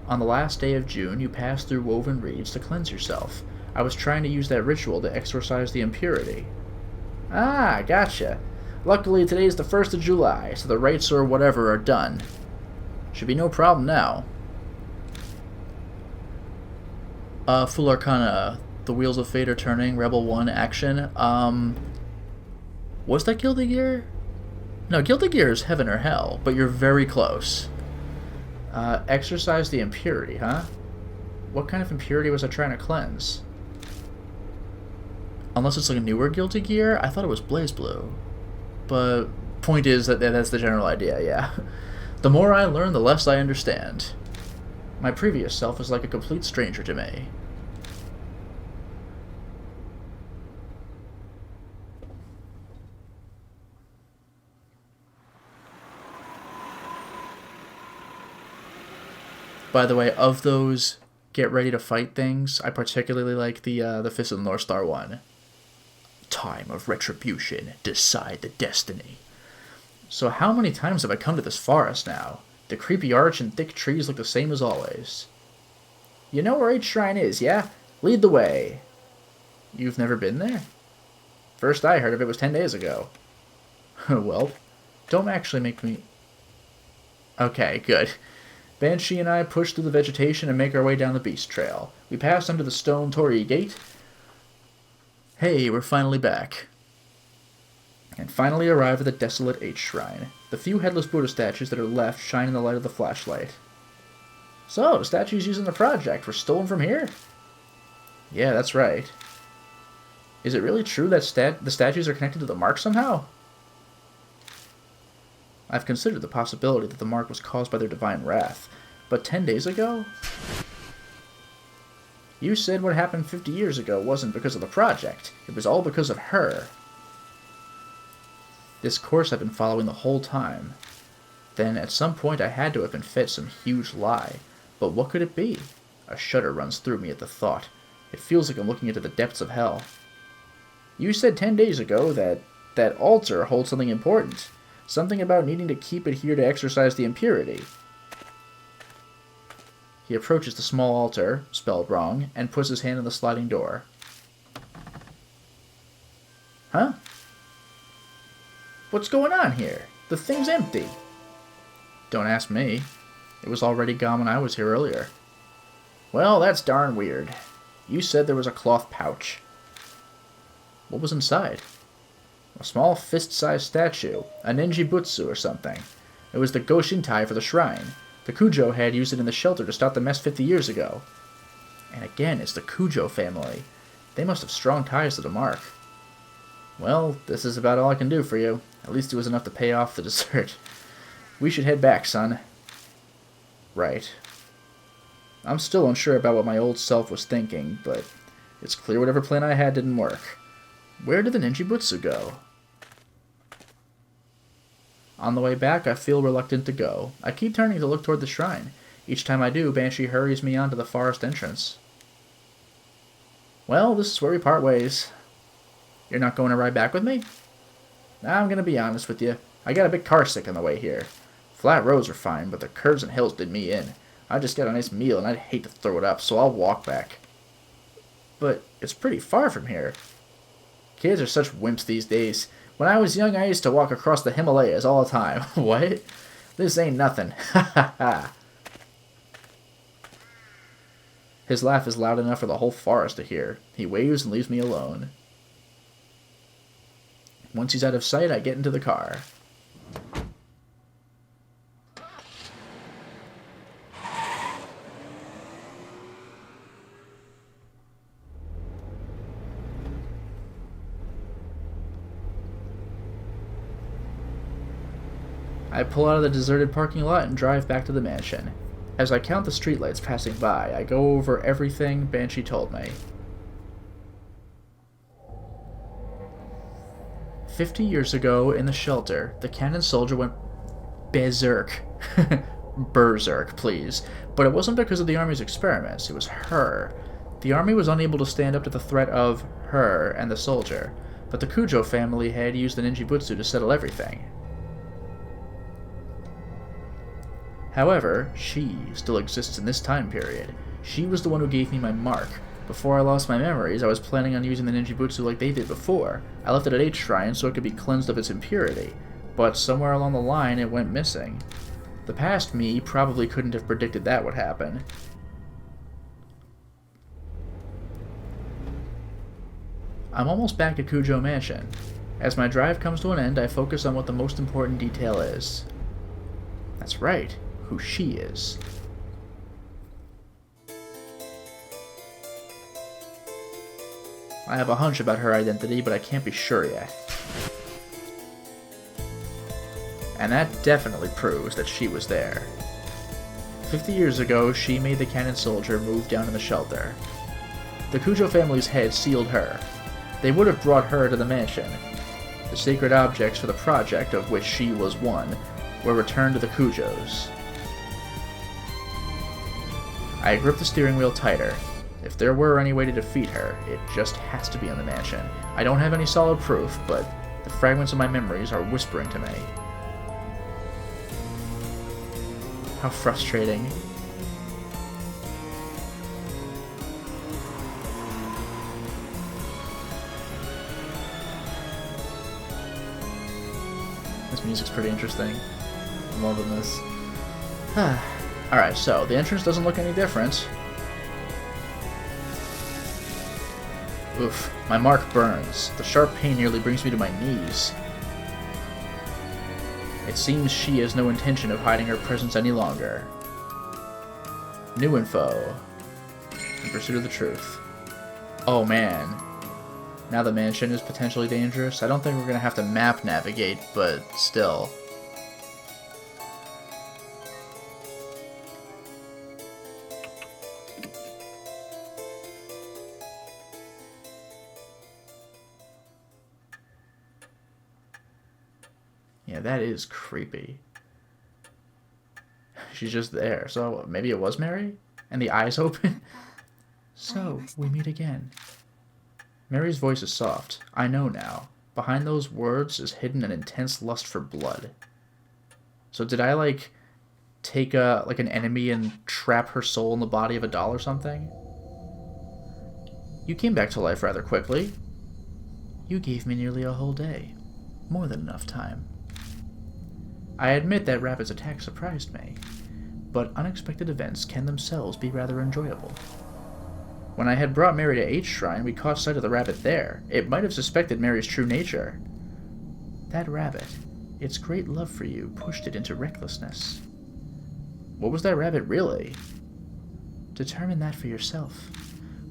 On the last day of June, you pass through woven reeds to cleanse yourself. I was trying to use that ritual to exorcise the impurity. Ah, gotcha. Luckily, today's the 1st of July, so the rites or whatever are done. Should be no problem now. Full Arcana, the wheels of fate are turning, Rebel 1, action. Was that Guilty Gear? No, Guilty Gear is heaven or hell, but you're very close. Exorcise the impurity, huh? What kind of impurity was I trying to cleanse? Unless it's like a newer Guilty Gear, I thought it was Blaze Blue. But point is that that's the general idea, yeah. The more I learn, the less I understand. My previous self is like a complete stranger to me. By the way, of those get ready to fight things, I particularly like the Fist of the North Star one. Time of retribution, decide the destiny. So how many times have I come to this forest now? The creepy arch and thick trees look the same as always. You know where H Shrine is, yeah? Lead the way. You've never been there? First I heard of it was 10 days ago. Well, don't actually make me... Okay, good. Banshee and I push through the vegetation and make our way down the beast trail. We pass under the stone Torii gate. Hey, we're finally back. And finally arrive at the desolate H Shrine. The few headless Buddha statues that are left shine in the light of the flashlight. So, the statues used in the project were stolen from here? Yeah, that's right. Is it really true that the statues are connected to the mark somehow? I've considered the possibility that the mark was caused by their divine wrath, but 10 days ago? You said what happened 50 years ago wasn't because of the project. It was all because of her. This course I've been following the whole time. Then at some point I had to have been fed some huge lie. But what could it be? A shudder runs through me at the thought. It feels like I'm looking into the depths of hell. You said 10 days ago that that altar holds something important. Something about needing to keep it here to exorcise the impurity. He approaches the small altar, spelled wrong, and puts his hand on the sliding door. Huh? What's going on here? The thing's empty. Don't ask me. It was already gone when I was here earlier. Well, that's darn weird. You said there was a cloth pouch. What was inside? A small fist-sized statue, a ninjibutsu or something. It was the Goshintai for the shrine. The Kujo had used it in the shelter to stop the mess 50 years ago. And again, it's the Kujo family. They must have strong ties to the mark. Well, this is about all I can do for you. At least it was enough to pay off the dessert. We should head back, son. Right. I'm still unsure about what my old self was thinking, but it's clear whatever plan I had didn't work. Where did the ninjibutsu go? On the way back, I feel reluctant to go. I keep turning to look toward the shrine. Each time I do, Banshee hurries me on to the forest entrance. Well, this is where we part ways. You're not going to ride back with me? I'm going to be honest with you. I got a bit carsick on the way here. Flat roads are fine, but the curves and hills did me in. I just got a nice meal, and I'd hate to throw it up, so I'll walk back. But it's pretty far from here. Kids are such wimps these days. When I was young, I used to walk across the Himalayas all the time. What? This ain't nothing. Ha ha ha. His laugh is loud enough for the whole forest to hear. He waves and leaves me alone. Once he's out of sight, I get into the car. I pull out of the deserted parking lot and drive back to the mansion. As I count the streetlights passing by, I go over everything Banshee told me. 50 years ago, in the shelter, the cannon soldier went berserk. Berserk, please. But it wasn't because of the army's experiments, it was her. The army was unable to stand up to the threat of her and the soldier, but the Kujo family had used the ninjibutsu to settle everything. However, she still exists in this time period. She was the one who gave me my mark. Before I lost my memories, I was planning on using the ninjibutsu like they did before. I left it at 8 shrine so it could be cleansed of its impurity, but somewhere along the line it went missing. The past me probably couldn't have predicted that would happen. I'm almost back at Kujo Mansion. As my drive comes to an end, I focus on what the most important detail is. That's right, who she is. I have a hunch about her identity, but I can't be sure yet. And that definitely proves that she was there. 50 years ago, she made the cannon soldier move down in the shelter. The Kujo family's head sealed her. They would have brought her to the mansion. The sacred objects for the project, of which she was one, were returned to the Kujos. I grip the steering wheel tighter. If there were any way to defeat her, it just has to be in the mansion. I don't have any solid proof, but the fragments of my memories are whispering to me. How frustrating. This music's pretty interesting. I'm loving this. Alright, so the entrance doesn't look any different. Oof, my mark burns. The sharp pain nearly brings me to my knees. It seems she has no intention of hiding her presence any longer. New info. In pursuit of the truth. Oh man. Now the mansion is potentially dangerous. I don't think we're gonna have to map navigate, but still. Yeah, that is creepy. She's just there. So maybe it was Mary? And the eyes open? So, we meet again. Mary's voice is soft. I know now. Behind those words is hidden an intense lust for blood. So did I, like, take an enemy and trap her soul in the body of a doll or something? You came back to life rather quickly. You gave me nearly a whole day. More than enough time. I admit that Rabbit's attack surprised me, but unexpected events can themselves be rather enjoyable. When I had brought Mary to H Shrine, we caught sight of the rabbit there. It might have suspected Mary's true nature. That rabbit, its great love for you, pushed it into recklessness. What was that rabbit really? Determine that for yourself.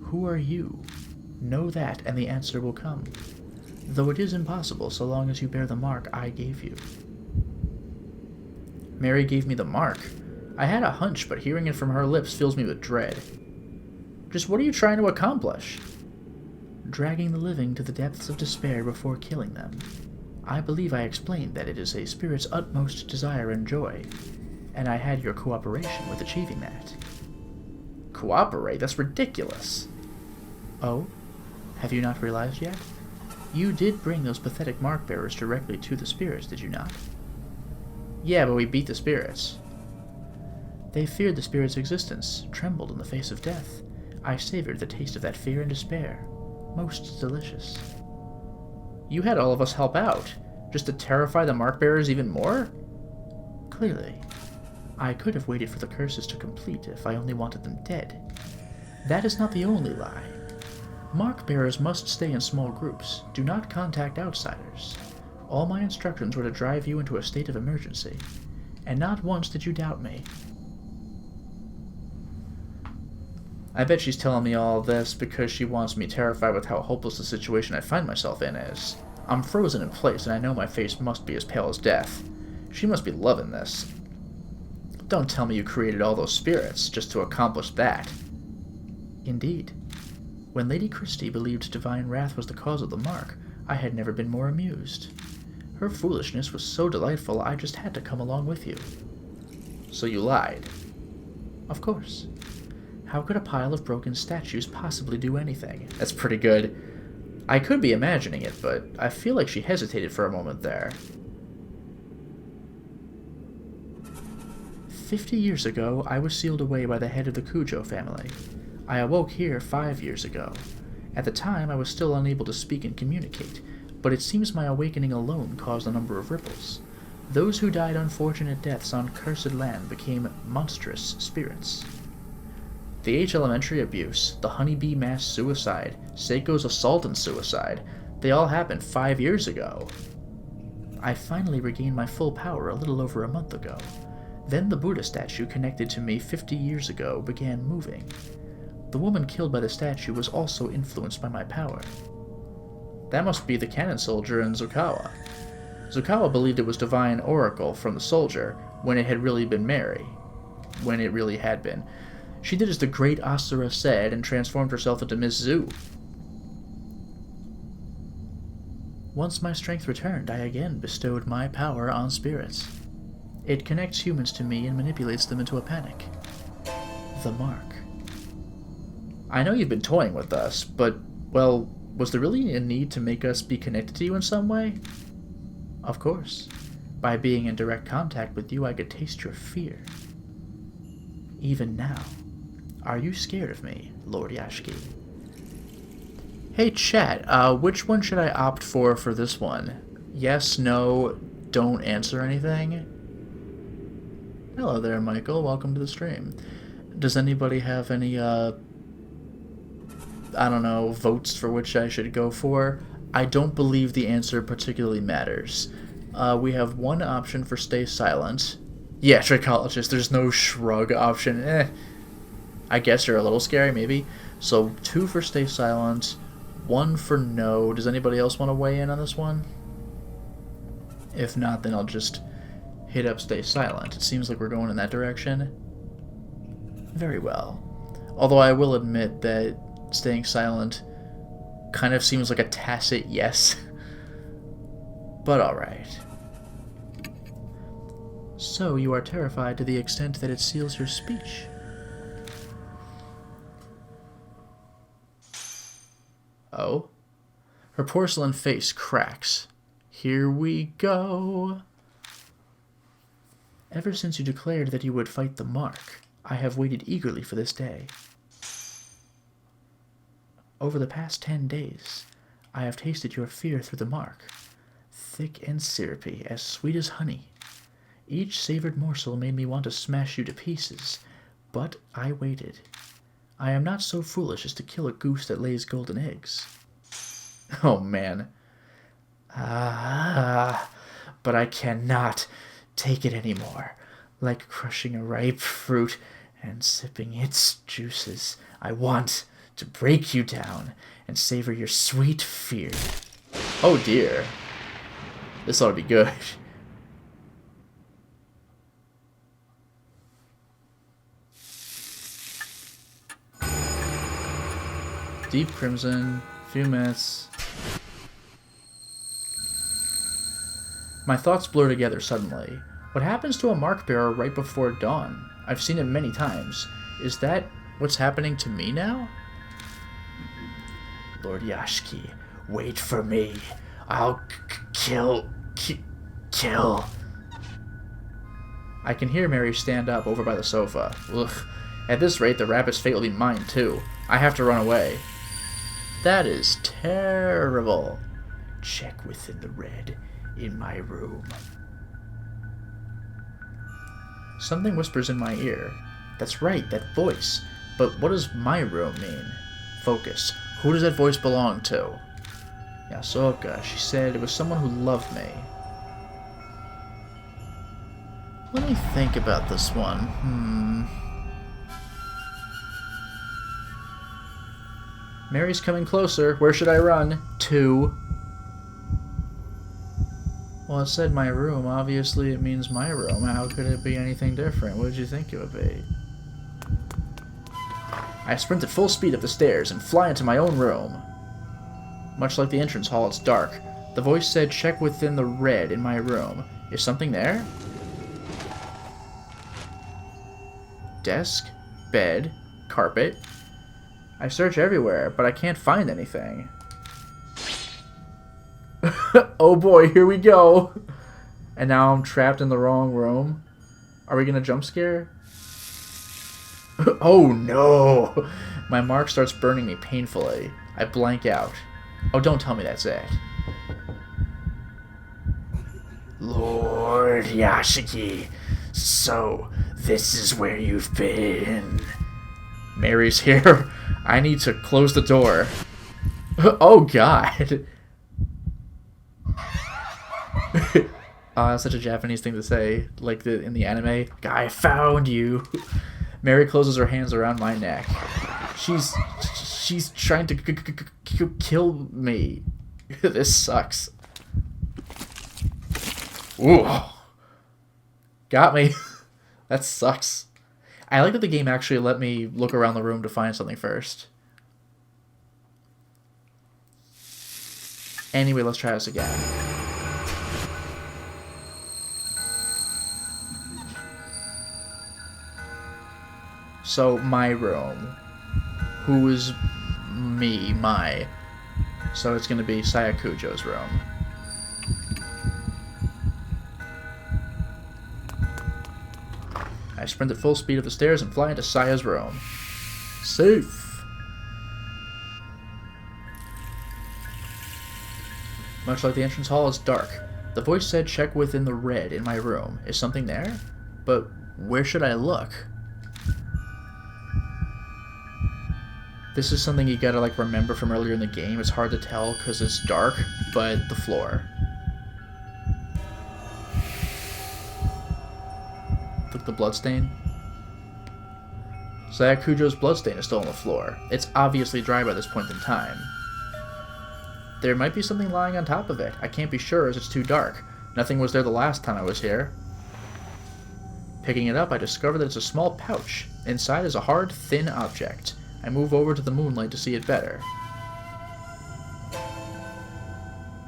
Who are you? Know that, and the answer will come. Though it is impossible so long as you bear the mark I gave you. Mary gave me the mark. I had a hunch, but hearing it from her lips fills me with dread. Just what are you trying to accomplish? Dragging the living to the depths of despair before killing them. I believe I explained that it is a spirit's utmost desire and joy, and I had your cooperation with achieving that. Cooperate? That's ridiculous. Oh? Have you not realized yet? You did bring those pathetic mark-bearers directly to the spirits, did you not? Yeah, but we beat the spirits. They feared the spirit's existence, trembled in the face of death. I savored the taste of that fear and despair. Most delicious. You had all of us help out, just to terrify the mark-bearers even more? Clearly. I could have waited for the curses to complete if I only wanted them dead. That is not the only lie. Mark-bearers must stay in small groups. Do not contact outsiders. All my instructions were to drive you into a state of emergency, and not once did you doubt me. I bet she's telling me all this because she wants me terrified with how hopeless the situation I find myself in is. I'm frozen in place, and I know my face must be as pale as death. She must be loving this. Don't tell me you created all those spirits just to accomplish that. Indeed. When Lady Christie believed divine wrath was the cause of the mark, I had never been more amused. Her foolishness was so delightful, I just had to come along with you. So you lied? Of course. How could a pile of broken statues possibly do anything? That's pretty good. I could be imagining it, but I feel like she hesitated for a moment there. 50 years ago, I was sealed away by the head of the Cujo family. I awoke here 5 years ago. At the time, I was still unable to speak and communicate, but it seems my awakening alone caused a number of ripples. Those who died unfortunate deaths on cursed land became monstrous spirits. The H Elementary abuse, the honeybee mass suicide, Seiko's assault and suicide, they all happened 5 years ago. I finally regained my full power a little over a month ago. Then the Buddha statue connected to me 50 years ago began moving. The woman killed by the statue was also influenced by my power. That must be the cannon soldier in Zukawa. Zukawa believed it was divine oracle from the soldier, when it had really been Mary. When it really had been. She did as the great Asura said and transformed herself into Miss Zu. Once my strength returned, I again bestowed my power on spirits. It connects humans to me and manipulates them into a panic. The mark. I know you've been toying with us, but, well, was there really a need to make us be connected to you in some way? Of course. By being in direct contact with you, I could taste your fear. Even now. Are you scared of me, Lord Yashiki? Hey chat, which one should I opt for this one? Yes, no, don't answer anything? Hello there, Michael. Welcome to the stream. Does anybody have any, I don't know, votes for which I should go for? I don't believe the answer particularly matters. We have one option for stay silent. Yeah, trichologist, there's no shrug option. I guess you're a little scary, maybe. So, 2 for stay silent, 1 for no. Does anybody else want to weigh in on this one? If not, then I'll just hit up stay silent. It seems like we're going in that direction. Very well. Although I will admit that staying silent kind of seems like a tacit yes. But alright. So you are terrified to the extent that it seals your speech. Oh? Her porcelain face cracks. Here we go. Ever since you declared that you would fight the Mark, I have waited eagerly for this day. Over the past 10 days, I have tasted your fear through the Mark. Thick and syrupy, as sweet as honey. Each savored morsel made me want to smash you to pieces, but I waited. I am not so foolish as to kill a goose that lays golden eggs. Oh, man. But I cannot take it anymore. Like crushing a ripe fruit and sipping its juices, I want to break you down and savor your sweet fear. Oh, dear. This ought to be good. Deep crimson, few minutes. My thoughts blur together suddenly. What happens to a mark bearer right before dawn? I've seen it many times. Is that what's happening to me now? Lord Yashki, wait for me. I'll kill. I can hear Mary stand up over by the sofa. Ugh. At this rate, the rabbit's fate will be mine, too. I have to run away. That is terrible. Check within the red in my room. Something whispers in my ear. That's right, that voice. But what does my room mean? Focus. Who does that voice belong to? Yasoka. She said it was someone who loved me. Let me think about this one. Mary's coming closer. Where should I run? To. Well, it said my room. Obviously, it means my room. How could it be anything different? What did you think it would be? I sprint at full speed up the stairs and fly into my own room. Much like the entrance hall, it's dark. The voice said, check within the red in my room. Is something there? Desk, bed, carpet. I search everywhere, but I can't find anything. Oh boy, here we go. And now I'm trapped in the wrong room. Are we gonna jump scare? Oh no! My mark starts burning me painfully. I blank out. Oh, don't tell me that's it. Lord Yashiki, so this is where you've been. Mary's here. I need to close the door. Oh god. That's such a Japanese thing to say, like in the anime. I found you. Mary closes her hands around my neck. She's trying to kill me. This sucks. Ooh. Got me. That sucks. I like that the game actually let me look around the room to find something first. Anyway, let's try this again. So, my room. Who is me? My. So it's going to be Sayakujo's room. I sprint at full speed up the stairs and fly into Saya's room. Safe! Much like the entrance hall, it's dark. The voice said check within the red in my room. Is something there? But where should I look? This is something you gotta like remember from earlier in the game. It's hard to tell because it's dark, but the floor. Look, the bloodstain. Sayakujo's bloodstain is still on the floor. It's obviously dry by this point in time. There might be something lying on top of it. I can't be sure as it's too dark. Nothing was there the last time I was here. Picking it up, I discover that it's a small pouch. Inside is a hard, thin object. I move over to the moonlight to see it better.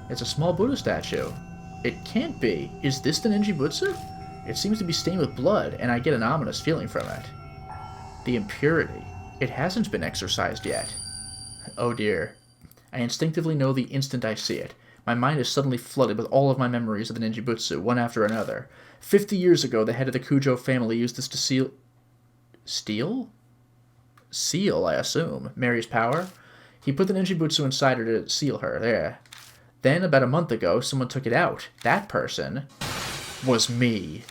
It's a small Buddha statue. It can't be. Is this the Ninji Butsu? It seems to be stained with blood, and I get an ominous feeling from it. The impurity. It hasn't been exorcised yet. Oh dear. I instinctively know the instant I see it. My mind is suddenly flooded with all of my memories of the ninjutsu, one after another. 50 years ago, the head of the Kujo family used this to seal... Steal? Seal, I assume. Mary's power? He put the ninjutsu inside her to seal her. There. Then, about a month ago, someone took it out. That person was me.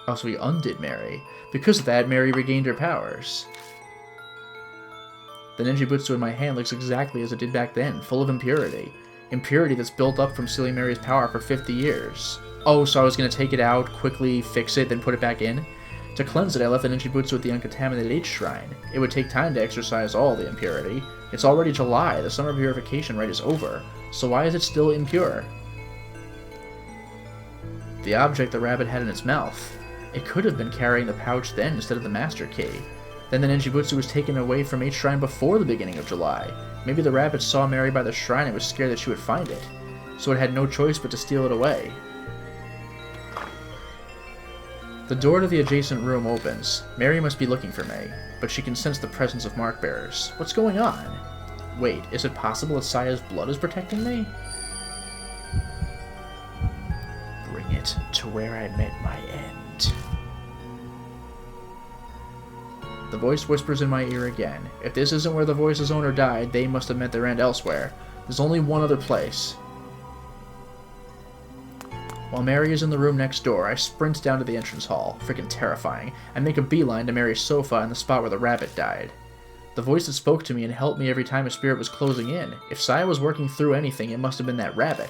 Oh, so he undid Mary. Because of that, Mary regained her powers. The ninjutsu in my hand looks exactly as it did back then, full of impurity. Impurity that's built up from sealing Mary's power for 50 years. Oh, so I was going to take it out, quickly fix it, then put it back in? To cleanse it, I left the ninjutsu at the uncontaminated H-shrine. It would take time to exorcise all the impurity. It's already July, the summer purification rite is over. So why is it still impure? The object the rabbit had in its mouth. It could have been carrying the pouch then instead of the master key. Then the ninjutsu was taken away from H-shrine before the beginning of July. Maybe the rabbit saw Mary by the shrine and was scared that she would find it. So it had no choice but to steal it away. The door to the adjacent room opens. Mary must be looking for me, but she can sense the presence of mark bearers. What's going on? Wait, is it possible that Saya's blood is protecting me? Bring it to where I met my end. The voice whispers in my ear again. If this isn't where the voice's owner died, they must have met their end elsewhere. There's only one other place. While Mary is in the room next door, I sprint down to the entrance hall. Freaking terrifying. I make a beeline to Mary's sofa in the spot where the rabbit died. The voice that spoke to me and helped me every time a spirit was closing in. If Saya was working through anything, it must have been that rabbit.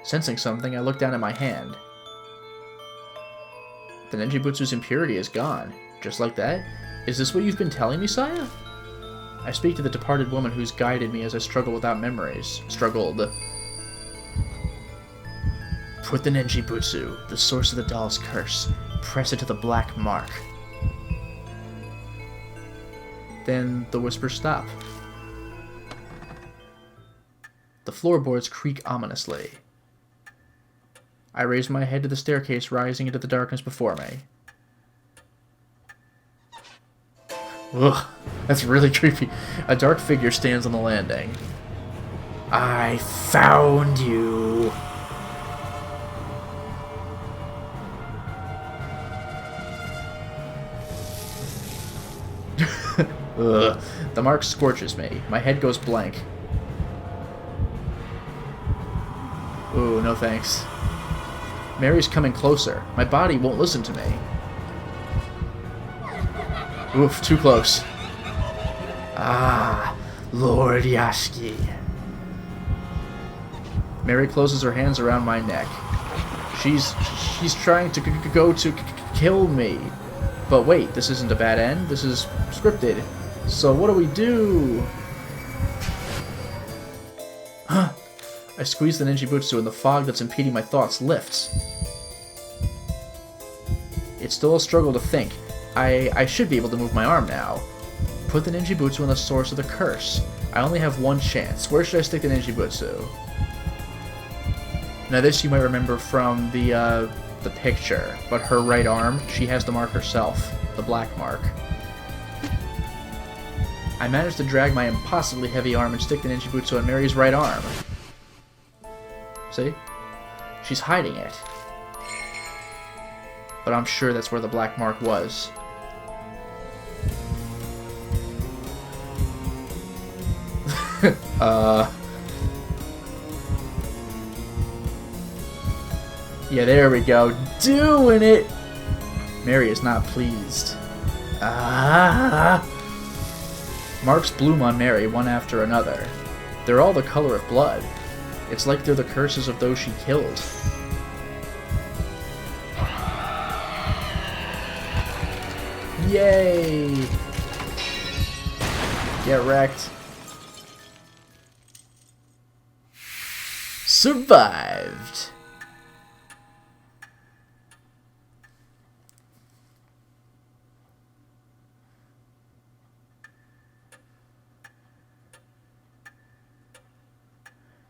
Sensing something, I look down at my hand. The ninjutsu's impurity is gone. Just like that? Is this what you've been telling me, Saya? I speak to the departed woman who's guided me as I struggle without memories. Struggled. Put the ninjutsu, the source of the doll's curse. Press it to the black mark. Then the whispers stop. The floorboards creak ominously. I raise my head to the staircase rising into the darkness before me. Ugh, that's really creepy. A dark figure stands on the landing. I found you. Ugh. The mark scorches me. My head goes blank. Ooh, no thanks. Mary's coming closer. My body won't listen to me. Oof, too close. Ah, Lord Yashiki. Mary closes her hands around my neck. She's trying to go to kill me. But wait, this isn't a bad end. This is scripted. So what do we do? Huh. I squeeze the ninjutsu and the fog that's impeding my thoughts lifts. It's still a struggle to think. I should be able to move my arm now. Put the ninjutsu on the source of the curse. I only have one chance. Where should I stick the ninjutsu? Now this you might remember from the picture, but her right arm, she has the mark herself, the black mark. I managed to drag my impossibly heavy arm and stick the ninjutsu on Mary's right arm. See? She's hiding it. But I'm sure that's where the black mark was. Yeah, there we go. Doing it! Mary is not pleased. Marks bloom on Mary one after another. They're all the color of blood. It's like they're the curses of those she killed. Yay! Get wrecked. Survived!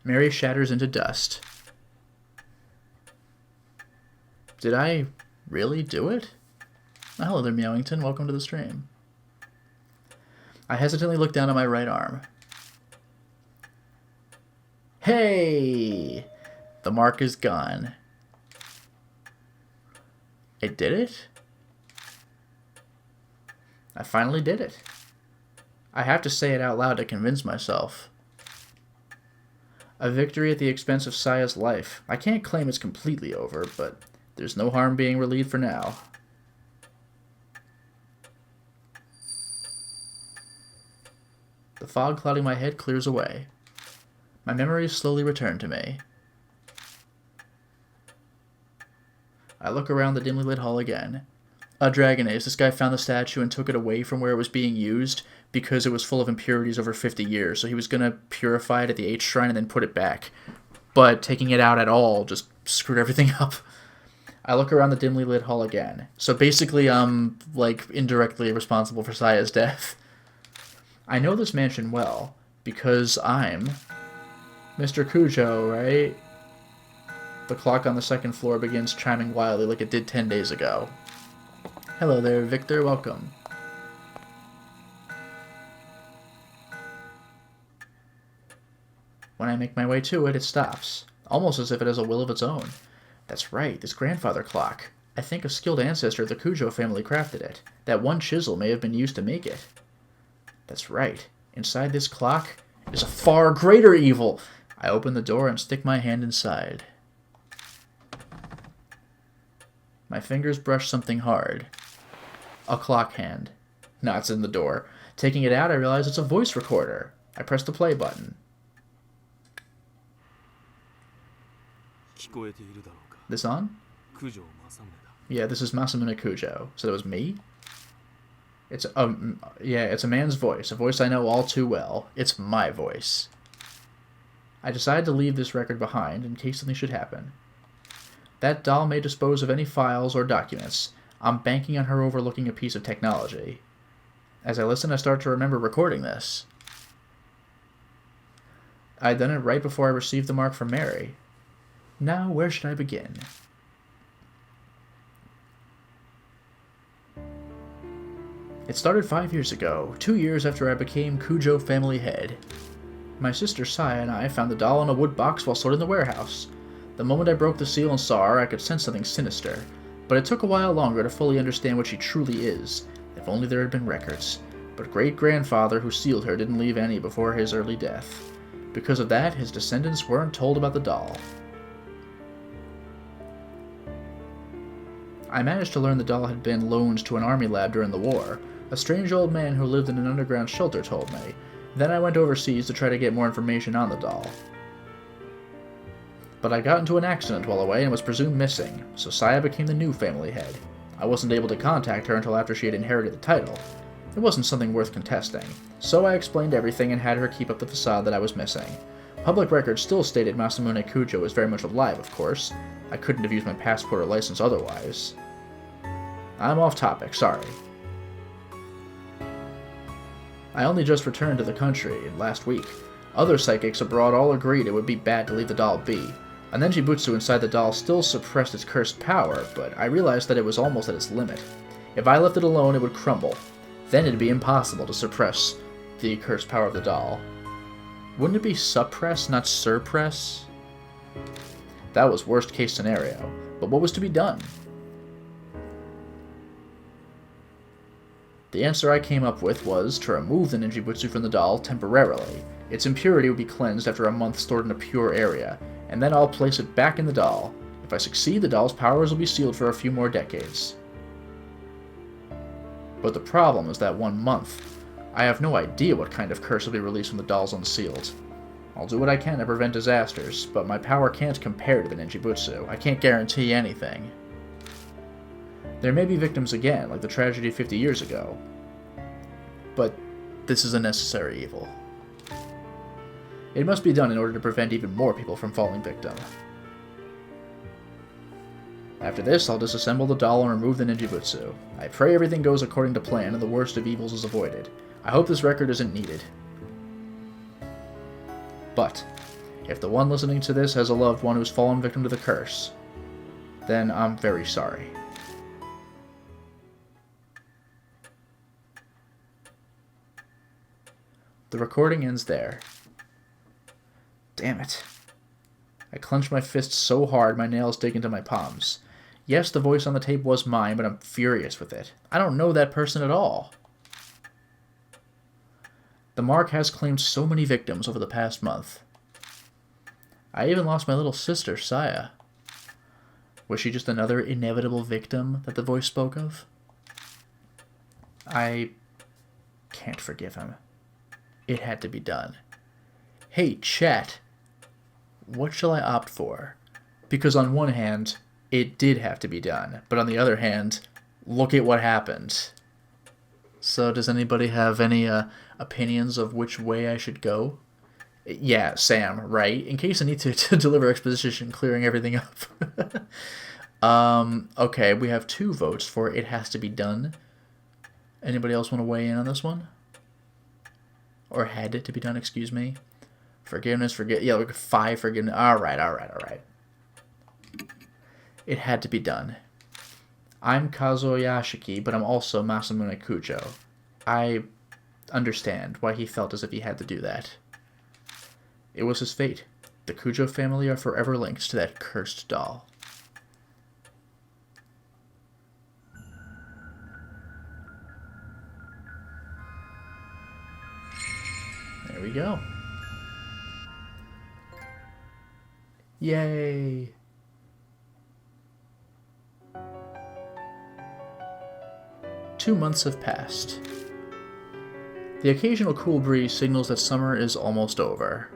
Mary shatters into dust. Did I really do it? Oh, hello there, Meowington. Welcome to the stream. I hesitantly look down at my right arm. Hey! The mark is gone. I did it? I finally did it. I have to say it out loud to convince myself. A victory at the expense of Saya's life. I can't claim it's completely over, but there's no harm being relieved for now. The fog clouding my head clears away. My memories slowly return to me. I look around the dimly lit hall again. A dragon ace. This guy found the statue and took it away from where it was being used because it was full of impurities over 50 years. So he was going to purify it at the H shrine and then put it back. But taking it out at all just screwed everything up. I look around the dimly lit hall again. So basically I'm, like, indirectly responsible for Saya's death. I know this mansion well because I'm Mr. Cujo, right? The clock on the second floor begins chiming wildly like it did 10 days ago. Hello there, Victor. Welcome. When I make my way to it, it stops, almost as if it has a will of its own. That's right, this grandfather clock. I think a skilled ancestor of the Cujo family crafted it. That one chisel may have been used to make it. That's right. Inside this clock is a far greater evil. I open the door and stick my hand inside. My fingers brush something hard. A clock hand. No, it's in the door. Taking it out, I realize it's a voice recorder. I press the play button. This on? Yeah, this is Masamune Cujo. So that was me? It's a man's voice. A voice I know all too well. It's my voice. I decide to leave this record behind in case something should happen. That doll may dispose of any files or documents. I'm banking on her overlooking a piece of technology. As I listen, I start to remember recording this. I'd done it right before I received the mark from Mary. Now, where should I begin? It started 5 years ago, 2 years after I became Cujo family head. My sister Saya and I found the doll in a wood box while sorting the warehouse. The moment I broke the seal and saw her, I could sense something sinister. But it took a while longer to fully understand what she truly is. If only there had been records. But great-grandfather who sealed her didn't leave any before his early death. Because of that, his descendants weren't told about the doll. I managed to learn the doll had been loaned to an army lab during the war. A strange old man who lived in an underground shelter told me. Then I went overseas to try to get more information on the doll. But I got into an accident while away and was presumed missing, so Saya became the new family head. I wasn't able to contact her until after she had inherited the title. It wasn't something worth contesting, so I explained everything and had her keep up the facade that I was missing. Public records still stated Masamune Cujo was very much alive, of course. I couldn't have used my passport or license otherwise. I'm off topic, sorry. I only just returned to the country last week. Other psychics abroad all agreed it would be bad to leave the doll be. An Nenjibutsu inside the doll still suppressed its cursed power, but I realized that it was almost at its limit. If I left it alone, it would crumble. Then it'd be impossible to suppress the cursed power of the doll. Wouldn't it be suppress, not surpress? That was worst case scenario, but what was to be done? The answer I came up with was to remove the Nenjibutsu from the doll temporarily. Its impurity would be cleansed after a month stored in a pure area, and then I'll place it back in the doll. If I succeed, the doll's powers will be sealed for a few more decades. But the problem is that 1 month. I have no idea what kind of curse will be released when the doll's unsealed. I'll do what I can to prevent disasters, but my power can't compare to the Nenjibutsu. I can't guarantee anything. There may be victims again, like the tragedy 50 years ago. But this is a necessary evil. It must be done in order to prevent even more people from falling victim. After this, I'll disassemble the doll and remove the Nenjibutsu. I pray everything goes according to plan and the worst of evils is avoided. I hope this record isn't needed. But, if the one listening to this has a loved one who's fallen victim to the curse, then I'm very sorry. The recording ends there. Damn it. I clench my fists so hard my nails dig into my palms. Yes, the voice on the tape was mine, but I'm furious with it. I don't know that person at all. The mark has claimed so many victims over the past month. I even lost my little sister, Saya. Was she just another inevitable victim that the voice spoke of? I can't forgive him. It had to be done. Hey, chat. What shall I opt for? Because on one hand, it did have to be done. But on the other hand, look at what happened. So does anybody have any opinions of which way I should go? Yeah, Sam, right? In case I need to deliver exposition, clearing everything up. Okay, we have 2 votes for it has to be done. Anybody else want to weigh in on this one? Or had it to be done, excuse me. Forgiveness, yeah, like 5 forgiveness. Alright. It had to be done. I'm Kazuo Yashiki, but I'm also Masamune Kujo. I understand why he felt as if he had to do that. It was his fate. The Kujo family are forever linked to that cursed doll. There we go. Yay! Two months have passed. The occasional cool breeze signals that summer is almost over.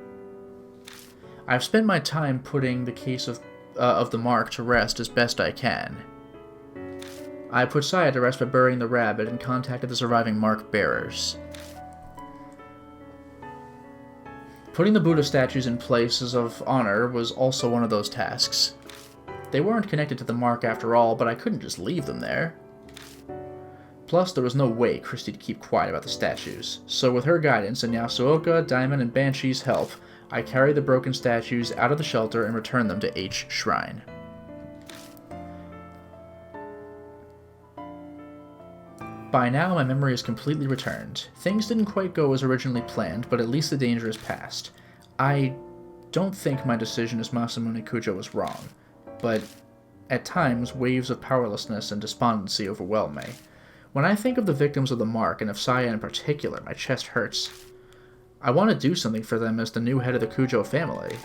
I've spent my time putting the case of the mark to rest as best I can. I put Saya to rest by burying the rabbit and contacted the surviving mark bearers. Putting the Buddha statues in places of honor was also one of those tasks. They weren't connected to the mark after all, but I couldn't just leave them there. Plus, there was no way Christie'd keep quiet about the statues, so with her guidance and Yasuoka, Diamond, and Banshee's help, I carried the broken statues out of the shelter and returned them to H Shrine. By now, my memory is completely returned. Things didn't quite go as originally planned, but at least the danger is past. I don't think my decision as Masamune Kujo was wrong, but at times, waves of powerlessness and despondency overwhelm me. When I think of the victims of the mark, and of Saya in particular, my chest hurts. I want to do something for them as the new head of the Kujo family.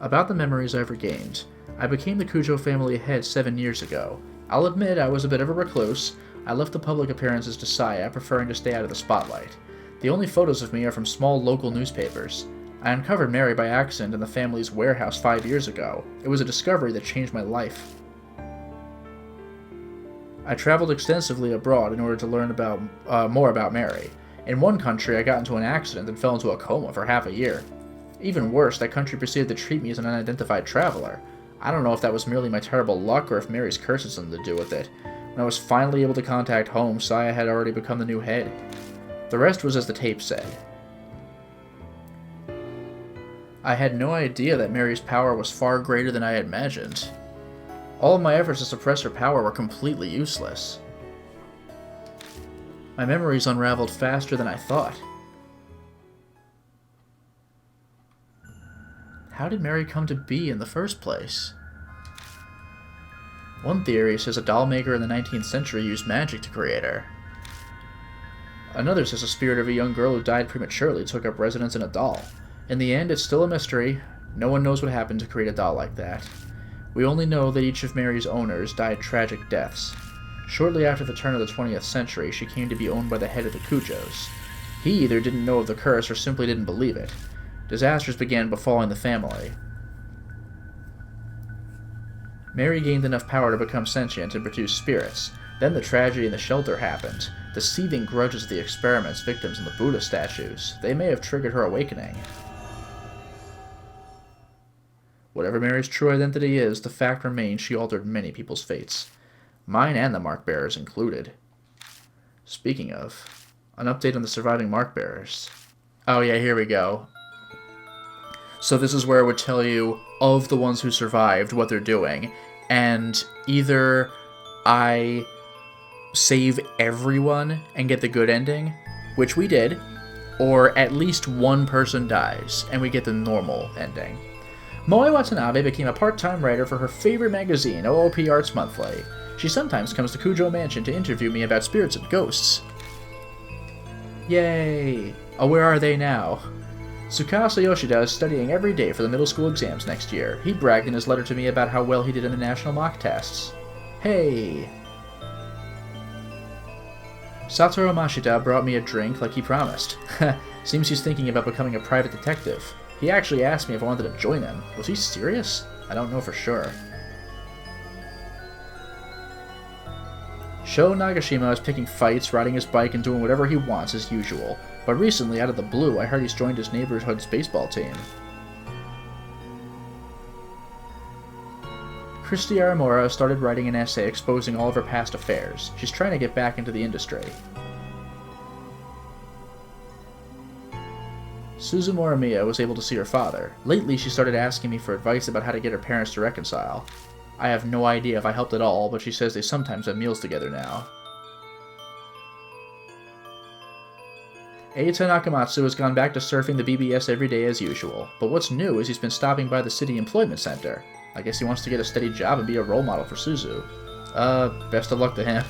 About the memories I've regained. I became the Kujo family head 7 years ago. I'll admit I was a bit of a recluse. I left the public appearances to Saya, preferring to stay out of the spotlight. The only photos of me are from small local newspapers. I uncovered Mary by accident in the family's warehouse 5 years ago. It was a discovery that changed my life. I traveled extensively abroad in order to learn more about Mary. In one country, I got into an accident and fell into a coma for half a year. Even worse, that country proceeded to treat me as an unidentified traveler. I don't know if that was merely my terrible luck or if Mary's curse had something to do with it. When I was finally able to contact home, Saya had already become the new head. The rest was as the tape said. I had no idea that Mary's power was far greater than I had imagined. All of my efforts to suppress her power were completely useless. My memories unraveled faster than I thought. How did Mary come to be in the first place? One theory says a doll maker in the 19th century used magic to create her. Another says the spirit of a young girl who died prematurely took up residence in a doll. In the end, it's still a mystery. No one knows what happened to create a doll like that. We only know that each of Mary's owners died tragic deaths. Shortly after the turn of the 20th century, she came to be owned by the head of the Kujos. He either didn't know of the curse or simply didn't believe it. Disasters began befalling the family. Mary gained enough power to become sentient and produce spirits. Then the tragedy in the shelter happened. The seething grudges of the experiment's victims and the Buddha statues. They may have triggered her awakening. Whatever Mary's true identity is, the fact remains she altered many people's fates. Mine and the mark bearers included. Speaking of, an update on the surviving mark bearers. Oh yeah, here we go. So this is where it would tell you, of the ones who survived, what they're doing. And either I save everyone and get the good ending, which we did, or at least one person dies, and we get the normal ending. Moe Watanabe became a part-time writer for her favorite magazine, OOP Arts Monthly. She sometimes comes to Kujo Mansion to interview me about spirits and ghosts. Yay! Oh, where are they now? Tsukasa Yoshida is studying every day for the middle school exams next year. He bragged in his letter to me about how well he did in the national mock tests. Hey! Satoru Mashita brought me a drink like he promised. Seems he's thinking about becoming a private detective. He actually asked me if I wanted to join him. Was he serious? I don't know for sure. Sho Nagashima is picking fights, riding his bike, and doing whatever he wants as usual. But recently, out of the blue, I heard he's joined his neighborhood's baseball team. Christy Aramura started writing an essay exposing all of her past affairs. She's trying to get back into the industry. Suzumura Miya was able to see her father. Lately, she started asking me for advice about how to get her parents to reconcile. I have no idea if I helped at all, but she says they sometimes have meals together now. Eita Nakamatsu has gone back to surfing the BBS every day as usual, but what's new is he's been stopping by the city employment center. I guess he wants to get a steady job and be a role model for Suzu. Best of luck to him.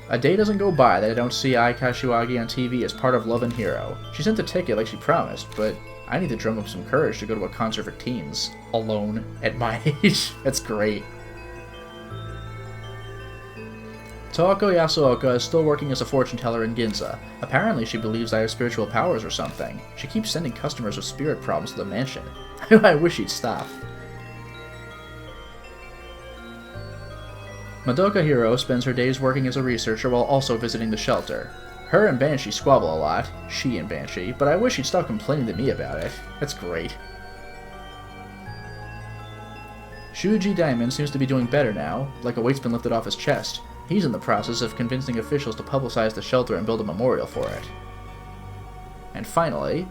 A day doesn't go by that I don't see Ai Kashiwagi on TV as part of Love and Hero. She sent the ticket like she promised, but I need to drum up some courage to go to a concert for teens. Alone. At my age. That's great. Toako Yasuoka is still working as a fortune teller in Ginza. Apparently she believes I have spiritual powers or something. She keeps sending customers with spirit problems to the mansion. I wish she'd stop. Madoka Hiro spends her days working as a researcher while also visiting the shelter. Her and Banshee squabble a lot, she and Banshee, but I wish she'd stop complaining to me about it. That's great. Shuji Diamond seems to be doing better now, like a weight's been lifted off his chest. He's in the process of convincing officials to publicize the shelter and build a memorial for it. And finally,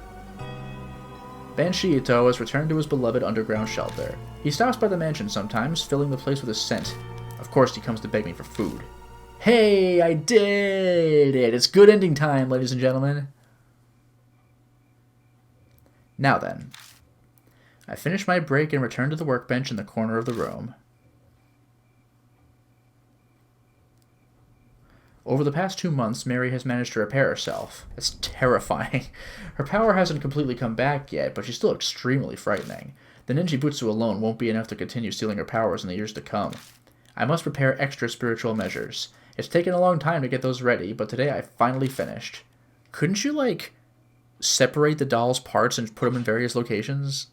Banshee Ito has returned to his beloved underground shelter. He stops by the mansion sometimes, filling the place with his scent. Of course, he comes to beg me for food. Hey, I did it! It's good ending time, ladies and gentlemen. Now then, I finish my break and return to the workbench in the corner of the room. Over the past 2 months, Mary has managed to repair herself. It's terrifying. Her power hasn't completely come back yet, but she's still extremely frightening. The ninjibutsu alone won't be enough to continue stealing her powers in the years to come. I must prepare extra spiritual measures. It's taken a long time to get those ready, but today I finally finished. Couldn't you, like, separate the doll's parts and put them in various locations?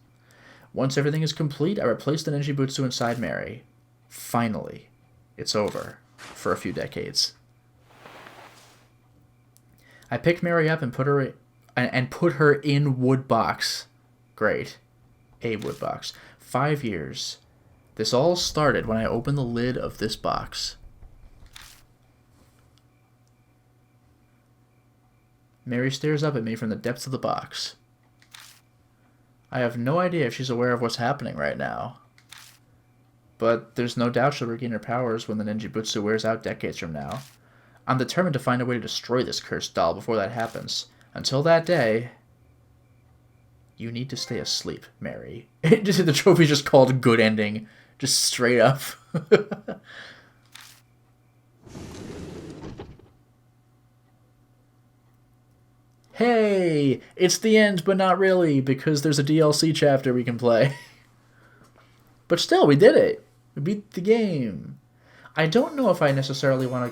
Once everything is complete, I replace the ninjibutsu inside Mary. Finally. It's over. For a few decades. I picked Mary up and put her in wood box. Great. A wood box. 5 years. This all started when I opened the lid of this box. Mary stares up at me from the depths of the box. I have no idea if she's aware of what's happening right now. But there's no doubt she'll regain her powers when the ninjibutsu wears out decades from now. I'm determined to find a way to destroy this cursed doll before that happens. Until that day, you need to stay asleep, Mary. The trophy's just called Good Ending. Just straight up. Hey, it's the end, but not really, because there's a DLC chapter we can play. But still, we did it. We beat the game. I don't know if I necessarily want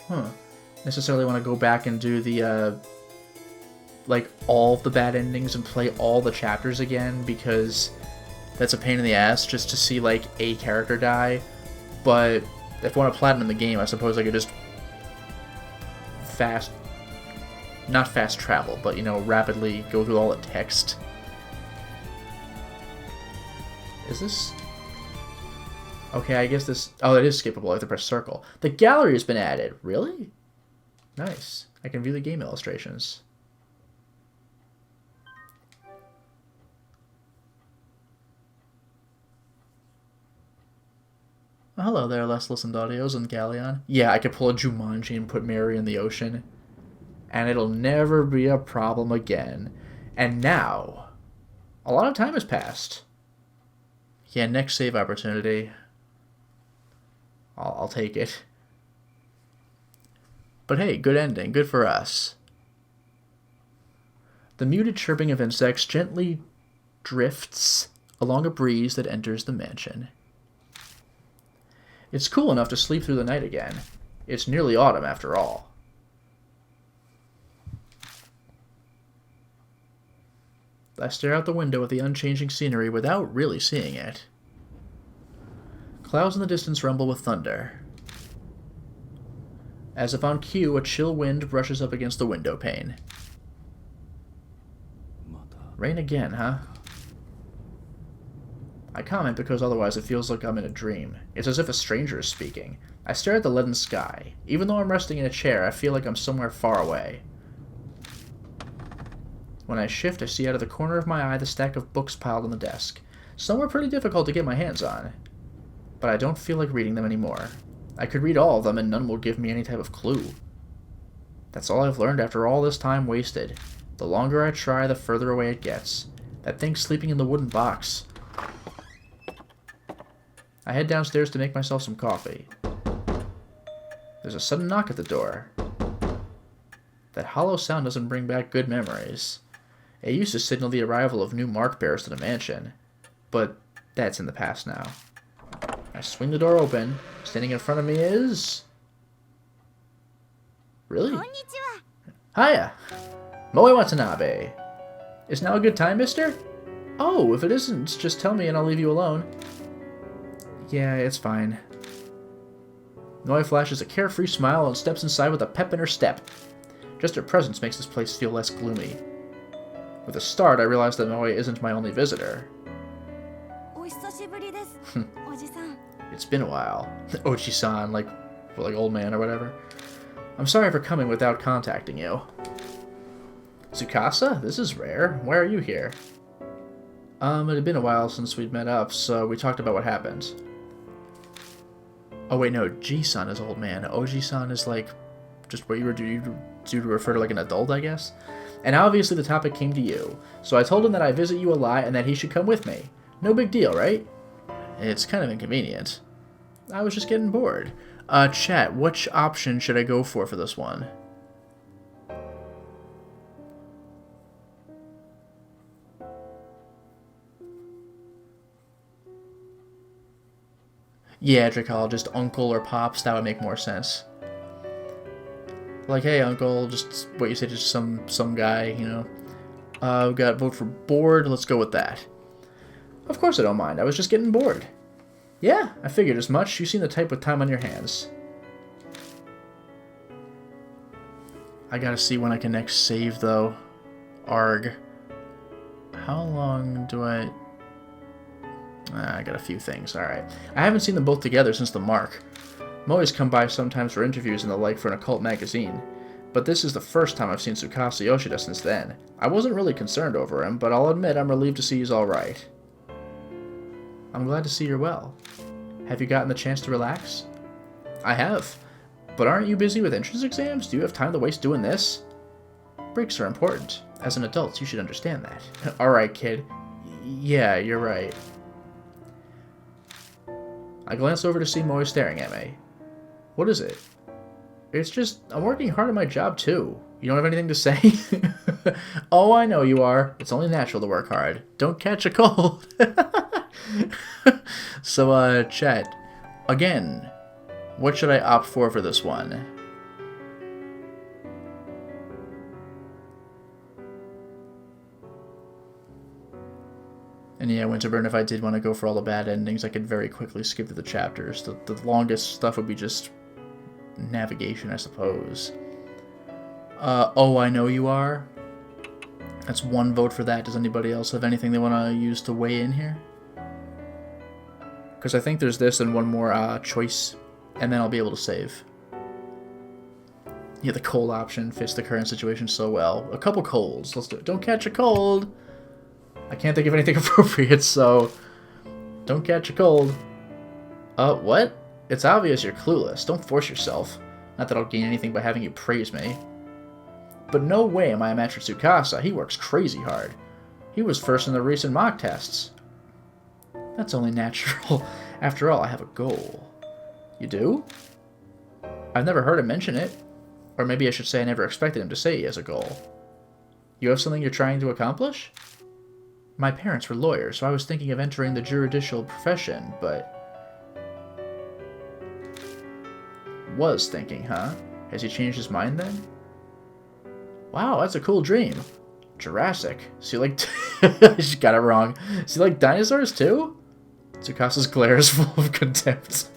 to go back and do the, like, all of the bad endings and play all the chapters again, because that's a pain in the ass just to see, like, a character die. But if I want to platinum the game, I suppose I could just not fast travel, but, you know, rapidly go through all the text. Is this... Okay, I guess this... Oh, it is skippable. I have to press circle. The gallery has been added. Really? Nice. I can view the game illustrations. Oh, hello there, less listened audios and Galleon. Yeah, I could pull a Jumanji and put Mary in the ocean. And it'll never be a problem again. And now, a lot of time has passed. Yeah, next save opportunity. I'll take it. But hey, good ending. Good for us. The muted chirping of insects gently drifts along a breeze that enters the mansion. It's cool enough to sleep through the night again. It's nearly autumn after all. I stare out the window at the unchanging scenery without really seeing it. Clouds in the distance rumble with thunder. As if on cue, a chill wind brushes up against the window pane. Rain again, huh? I comment because otherwise it feels like I'm in a dream. It's as if a stranger is speaking. I stare at the leaden sky. Even though I'm resting in a chair, I feel like I'm somewhere far away. When I shift, I see out of the corner of my eye the stack of books piled on the desk. Some were pretty difficult to get my hands on. But I don't feel like reading them anymore. I could read all of them and none will give me any type of clue. That's all I've learned after all this time wasted. The longer I try, the further away it gets. That thing sleeping in the wooden box. I head downstairs to make myself some coffee. There's a sudden knock at the door. That hollow sound doesn't bring back good memories. It used to signal the arrival of new mark bearers to the mansion. But that's in the past now. I swing the door open. Standing in front of me is... Really? Hiya! Moe Watanabe. Is now a good time, mister? Oh, if it isn't, just tell me and I'll leave you alone. Yeah, it's fine. Moe flashes a carefree smile and steps inside with a pep in her step. Just her presence makes this place feel less gloomy. With a start, I realize that Moe isn't my only visitor. It's been a while. Oji-san, like old man or whatever. I'm sorry for coming without contacting you. Tsukasa? This is rare. Why are you here? It had been a while since we'd met up, so we talked about what happened. Oh wait, no, Ji-san is old man. Oji-san is like just what you were do to refer to like an adult, I guess. And obviously the topic came to you, so I told him that I visit you a lot and that he should come with me. No big deal, right? It's kind of inconvenient. I was just getting bored. Chat, which option should I go for this one? Yeah, Dracologist, uncle or pops, that would make more sense. Like, hey, uncle, just what you say, just some guy, you know. We got vote for bored, let's go with that. Of course I don't mind, I was just getting bored. Yeah, I figured as much, you seem the type with time on your hands. I gotta see when I can next save, though. Arg. How long do I... I got a few things, alright. I haven't seen them both together since the mark. Moe's come by sometimes for interviews and the like for an occult magazine. But this is the first time I've seen Tsukasa Yoshida since then. I wasn't really concerned over him, but I'll admit I'm relieved to see he's alright. I'm glad to see you're well. Have you gotten the chance to relax? I have. But aren't you busy with entrance exams? Do you have time to waste doing this? Breaks are important. As an adult, you should understand that. Alright, kid. Yeah, you're right. I glance over to see Moe staring at me. What is it? It's just, I'm working hard at my job too. You don't have anything to say? Oh, I know you are. It's only natural to work hard. Don't catch a cold. So, chat. Again, what should I opt for this one? And yeah, Winterburn, if I did want to go for all the bad endings, I could very quickly skip through the chapters. The longest stuff would be just navigation, I suppose. Oh, I know you are. That's one vote for that. Does anybody else have anything they want to use to weigh in here? Because I think there's this and one more choice, and then I'll be able to save. Yeah, the cold option fits the current situation so well. A couple colds. Let's do it. Don't catch a cold. I can't think of anything appropriate, so don't catch a cold. What? It's obvious you're clueless. Don't force yourself. Not that I'll gain anything by having you praise me. But no way am I a match for Tsukasa. He works crazy hard. He was first in the recent mock tests. That's only natural. After all, I have a goal. You do? I've never heard him mention it. Or maybe I should say I never expected him to say he has a goal. You have something you're trying to accomplish? My parents were lawyers, so I was thinking of entering the juridical profession, but... Was thinking, huh? Has he changed his mind then? Wow, that's a cool dream. Jurassic. So you like... She got it wrong. So you like dinosaurs too? Tsukasa's glare is full of contempt.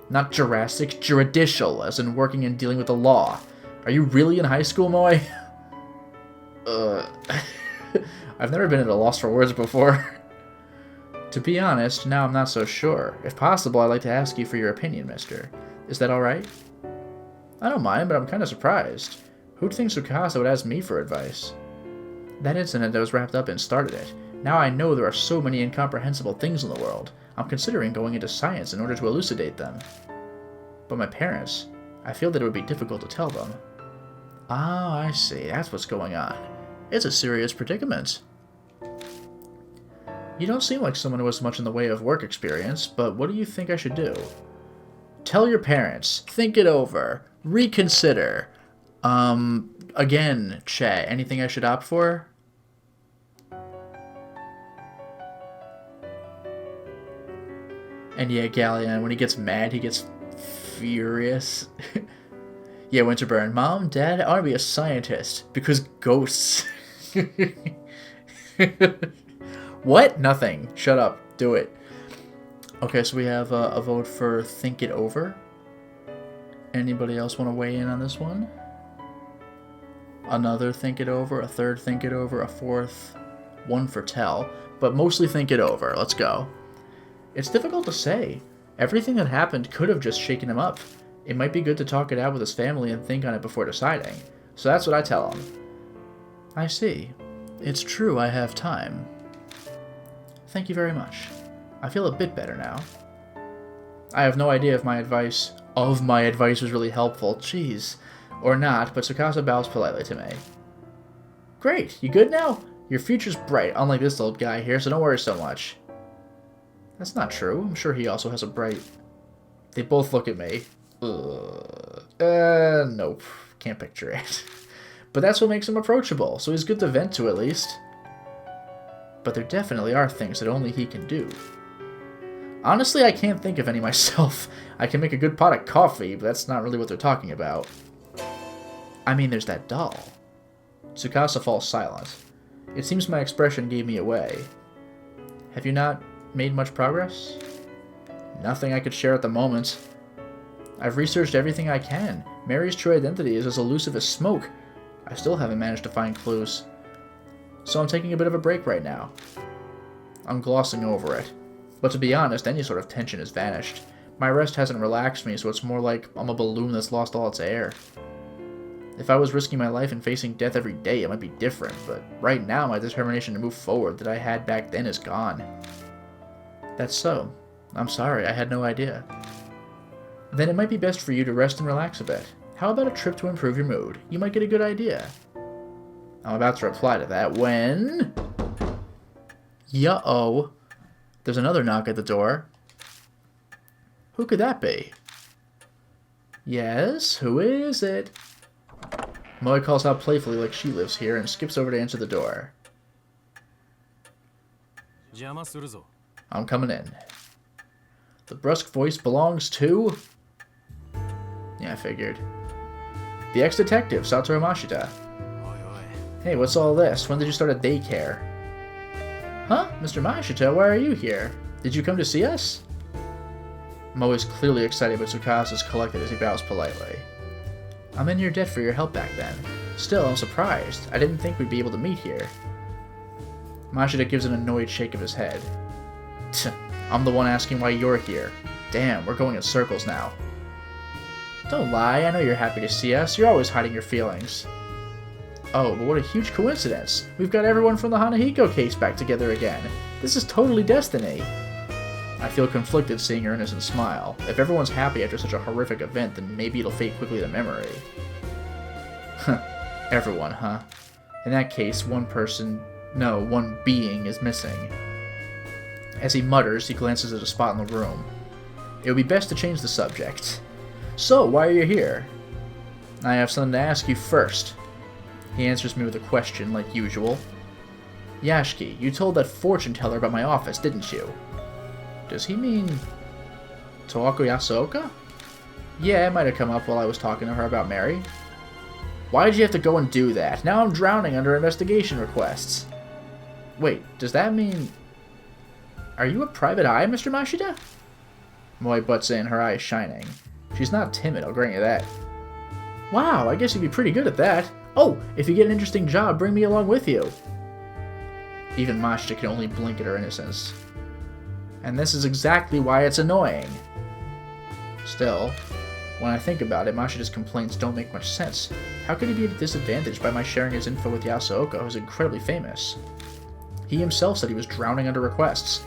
Not Jurassic, juridical, as in working and dealing with the law. Are you really in high school, Moe? I've never been at a loss for words before. To be honest, now I'm not so sure. If possible, I'd like to ask you for your opinion, mister. Is that alright? I don't mind, but I'm kind of surprised. Who'd think Tsukasa would ask me for advice? That incident I was wrapped up in started it. Now I know there are so many incomprehensible things in the world. I'm considering going into science in order to elucidate them. But my parents, I feel that it would be difficult to tell them. Ah, I see. That's what's going on. It's a serious predicament. You don't seem like someone who has much in the way of work experience, but what do you think I should do? Tell your parents. Think it over. Reconsider. Again, chat. Anything I should opt for? And yeah, Galleon, when he gets mad, he gets furious. Yeah, Winterburn. Mom, Dad, I want to be a scientist. Because ghosts. What? Nothing. Shut up. Do it. Okay, so we have a vote for Think It Over. Anybody else want to weigh in on this one? Another Think It Over, a third Think It Over, a fourth, one for Tell. But mostly Think It Over. Let's go. It's difficult to say. Everything that happened could have just shaken him up. It might be good to talk it out with his family and think on it before deciding. So that's what I tell him. I see. It's true I have time. Thank you very much. I feel a bit better now. I have no idea if my advice was really helpful, jeez, or not, but Tsukasa bows politely to me. Great, you good now? Your future's bright, unlike this old guy here, so don't worry so much. That's not true. I'm sure he also has a bright... They both look at me. Nope. Can't picture it. But that's what makes him approachable, so he's good to vent to at least. But there definitely are things that only he can do. Honestly, I can't think of any myself. I can make a good pot of coffee, but that's not really what they're talking about. I mean, there's that doll. Tsukasa falls silent. It seems my expression gave me away. Have you not made much progress? Nothing I could share at the moment. I've researched everything I can. Mary's true identity is as elusive as smoke. I still haven't managed to find clues. So I'm taking a bit of a break right now. I'm glossing over it. But to be honest, any sort of tension has vanished. My rest hasn't relaxed me, so it's more like I'm a balloon that's lost all its air. If I was risking my life and facing death every day, it might be different, but right now my determination to move forward that I had back then is gone. That's so. I'm sorry, I had no idea. Then it might be best for you to rest and relax a bit. How about a trip to improve your mood? You might get a good idea. I'm about to reply to that when... Yeah-oh. There's another knock at the door. Who could that be? Yes, who is it? Moe calls out playfully like she lives here and skips over to answer the door. I'm coming in. The brusque voice belongs to... Yeah, I figured. The ex-detective, Satoru Mashita. Hey, what's all this? When did you start a daycare? Huh? Mr. Mashita, why are you here? Did you come to see us? Moe is clearly excited, but Tsukasa is collected as he bows politely. I'm in your debt for your help back then. Still, I'm surprised. I didn't think we'd be able to meet here. Mashita gives an annoyed shake of his head. I'm the one asking why you're here. Damn, we're going in circles now. Don't lie, I know you're happy to see us. You're always hiding your feelings. Oh, but what a huge coincidence. We've got everyone from the Hanahiko case back together again. This is totally destiny. I feel conflicted seeing her innocent smile. If everyone's happy after such a horrific event, then maybe it'll fade quickly to memory. Everyone, huh? In that case, one being is missing. As he mutters, he glances at a spot in the room. It would be best to change the subject. So, why are you here? I have something to ask you first. He answers me with a question, like usual. Yashiki, you told that fortune teller about my office, didn't you? Does he mean Tawako Yasuoka? Yeah, it might have come up while I was talking to her about Mary. Why did you have to go and do that? Now I'm drowning under investigation requests. Wait, does that mean... Are you a private eye, Mr. Mashida? Moi butts in, her eyes shining. She's not timid, I'll grant you that. Wow, I guess you'd be pretty good at that. Oh, if you get an interesting job, bring me along with you. Even Mashida can only blink at her innocence. And this is exactly why it's annoying. Still, when I think about it, Mashida's complaints don't make much sense. How could he be at a disadvantage by my sharing his info with Yasuoka, who's incredibly famous? He himself said he was drowning under requests.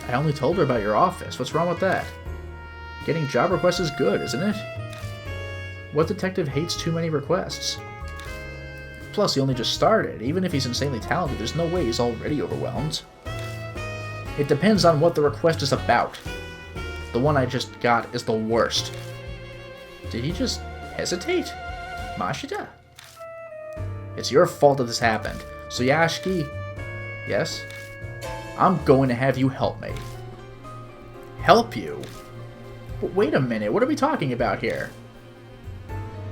I only told her about your office. What's wrong with that? Getting job requests is good, isn't it? What detective hates too many requests? Plus, he only just started. Even if he's insanely talented, there's no way he's already overwhelmed. It depends on what the request is about. The one I just got is the worst. Did he just hesitate? Mashida? It's your fault that this happened. So Yashiki... Yes? I'm going to have you help me. Help you? But wait a minute, what are we talking about here?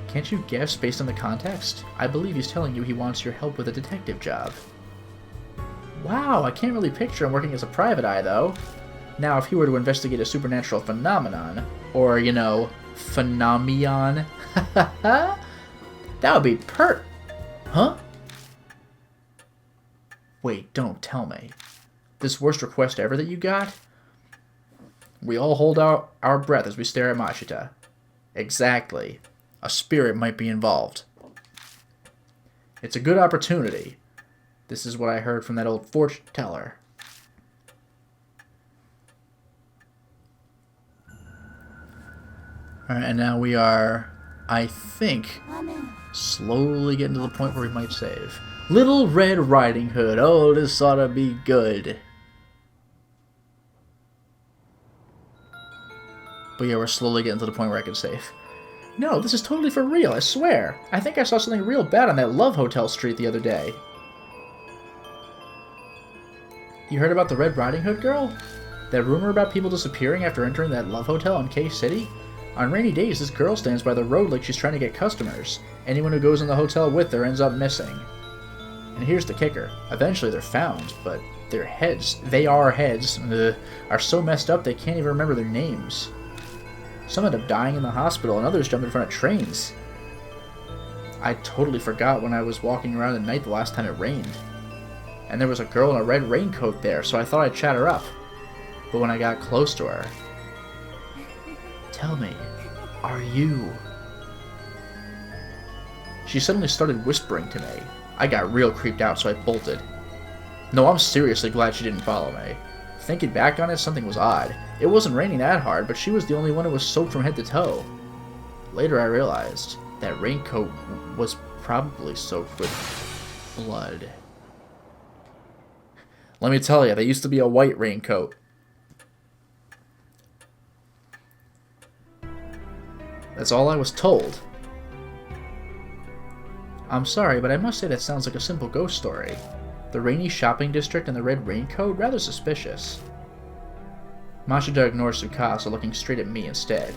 Can't you guess based on the context? I believe he's telling you he wants your help with a detective job. Wow, I can't really picture him working as a private eye, though. Now, if he were to investigate a supernatural phenomenon, or, you know, phenomenon, that would be Huh? Wait, don't tell me. This worst request ever that you got? We all hold our breath as we stare at Mashita. Exactly. A spirit might be involved. It's a good opportunity. This is what I heard from that old fortune teller. Alright, and now we are, I think, slowly getting to the point where we might save. Little Red Riding Hood. Oh, this ought to be good. But yeah, we're slowly getting to the point where I can save. No, this is totally for real, I swear. I think I saw something real bad on that Love Hotel street the other day. You heard about the Red Riding Hood girl? That rumor about people disappearing after entering that Love Hotel in K-City? On rainy days, this girl stands by the road like she's trying to get customers. Anyone who goes in the hotel with her ends up missing. And here's the kicker. Eventually they're found, but their heads, are so messed up they can't even remember their names. Some end up dying in the hospital and others jump in front of trains. I totally forgot when I was walking around at night the last time it rained. And there was a girl in a red raincoat there, so I thought I'd chat her up. But when I got close to her... Tell me, are you... She suddenly started whispering to me. I got real creeped out, so I bolted. No, I'm seriously glad she didn't follow me. Thinking back on it, something was odd. It wasn't raining that hard, but she was the only one who was soaked from head to toe. Later I realized that raincoat was probably soaked with blood. Let me tell you, there used to be a white raincoat. That's all I was told. I'm sorry, but I must say that sounds like a simple ghost story. The rainy shopping district and the red raincoat? Rather suspicious. Mashida ignores Tsukasa, looking straight at me instead.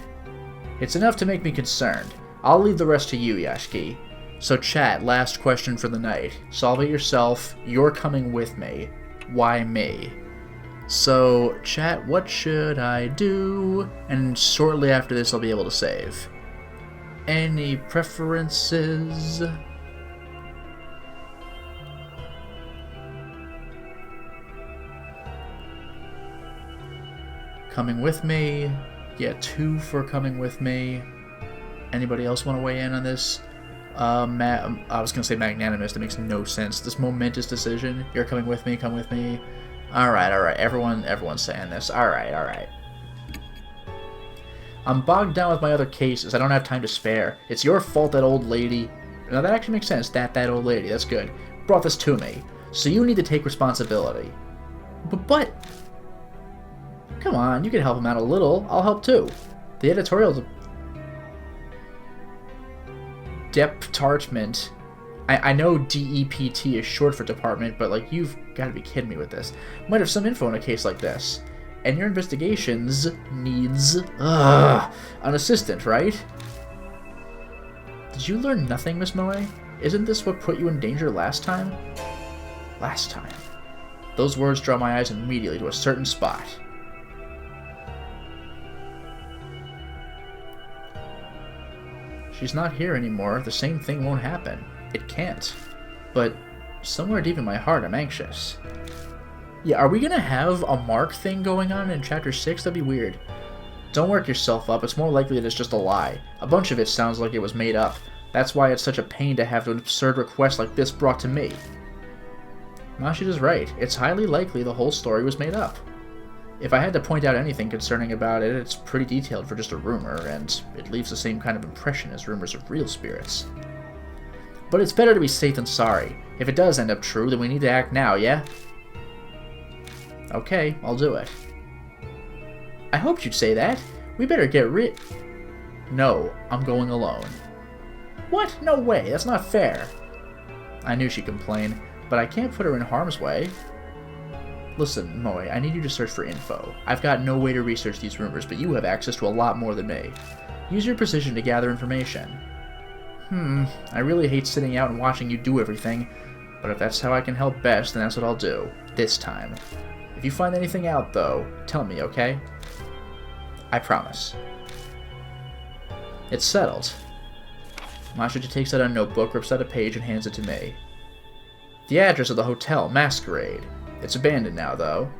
It's enough to make me concerned. I'll leave the rest to you, Yashiki. So chat, last question for the night. Solve it yourself. You're coming with me. Why me? So, chat, what should I do? And shortly after this, I'll be able to save. Any preferences? Coming with me. Yeah, 2 for coming with me. Anybody else want to weigh in on this? I was gonna say magnanimous. That makes no sense. This momentous decision. You're coming with me. Come with me. All right, all right. Everyone's saying this. All right, all right. I'm bogged down with my other cases. I don't have time to spare. It's your fault that old lady. Now that actually makes sense. That old lady. That's good. Brought this to me. So you need to take responsibility. But come on, you can help him out a little. I'll help too. The editorial department. I know DEPT is short for department, but like you've got to be kidding me with this. Might have some info in a case like this. And your investigations needs an assistant, right? Did you learn nothing, Miss Moe? Isn't this what put you in danger last time? Last time. Those words draw my eyes immediately to a certain spot. She's not here anymore. The same thing won't happen. It can't. But somewhere deep in my heart, I'm anxious. Yeah, are we gonna have a Mark thing going on in Chapter 6? That'd be weird. Don't work yourself up. It's more likely that it's just a lie. A bunch of it sounds like it was made up. That's why it's such a pain to have an absurd request like this brought to me. Mashida's right. It's highly likely the whole story was made up. If I had to point out anything concerning about it, it's pretty detailed for just a rumor, and it leaves the same kind of impression as rumors of real spirits. But it's better to be safe than sorry. If it does end up true, then we need to act now, yeah? Okay, I'll do it. I hoped you'd say that. We better get rid... No, I'm going alone. What? No way, that's not fair. I knew she'd complain, but I can't put her in harm's way. Listen, Moe, I need you to search for info. I've got no way to research these rumors, but you have access to a lot more than me. Use your precision to gather information. I really hate sitting out and watching you do everything, but if that's how I can help best, then that's what I'll do. This time. If you find anything out, though, tell me, okay? I promise. It's settled. Mashita takes out a notebook, rips out a page, and hands it to me. The address of the hotel, Masquerade. It's abandoned now, though.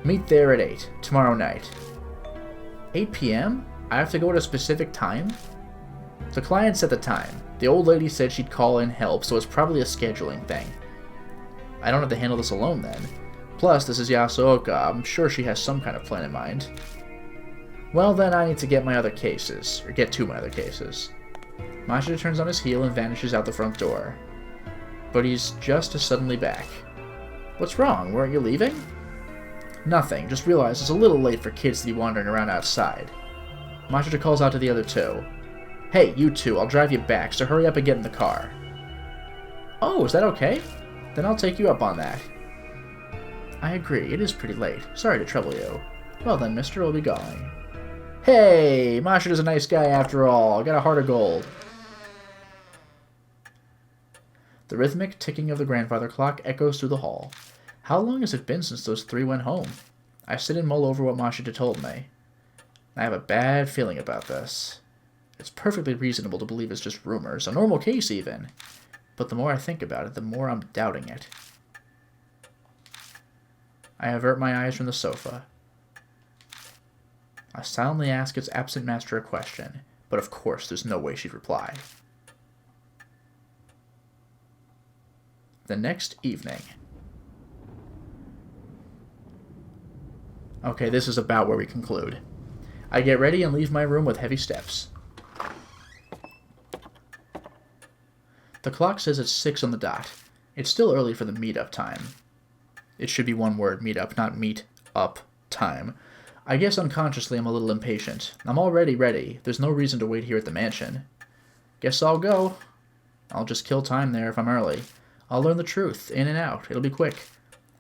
Meet there at 8, tomorrow night. 8 p.m.? I have to go at a specific time? The client set the time. The old lady said she'd call in help, so it's probably a scheduling thing. I don't have to handle this alone, then. Plus, this is Yasuoka. I'm sure she has some kind of plan in mind. Well, then I need to get my other cases. Or get to my other cases. Mashita turns on his heel and vanishes out the front door. But he's just as suddenly back. What's wrong? Weren't you leaving? Nothing. Just realized it's a little late for kids to be wandering around outside. Mashita calls out to the other two. Hey, you two, I'll drive you back, so hurry up and get in the car. Oh, is that okay? Then I'll take you up on that. I agree, it is pretty late. Sorry to trouble you. Well then, mister, we'll be going. Hey, Mashita's a nice guy after all. Got a heart of gold. The rhythmic ticking of the grandfather clock echoes through the hall. How long has it been since those three went home? I sit and mull over what Mashita told me. I have a bad feeling about this. It's perfectly reasonable to believe it's just rumors, a normal case even. But the more I think about it, the more I'm doubting it. I avert my eyes from the sofa. I silently ask its absent master a question, but of course there's no way she'd reply. The next evening. Okay, this is about where we conclude. I get ready and leave my room with heavy steps. The clock says it's 6 on the dot. It's still early for the meet-up time. It should be one word, meet-up, not meet-up time. I guess unconsciously I'm a little impatient. I'm already ready. There's no reason to wait here at the mansion. Guess I'll go. I'll just kill time there if I'm early. I'll learn the truth, in and out. It'll be quick.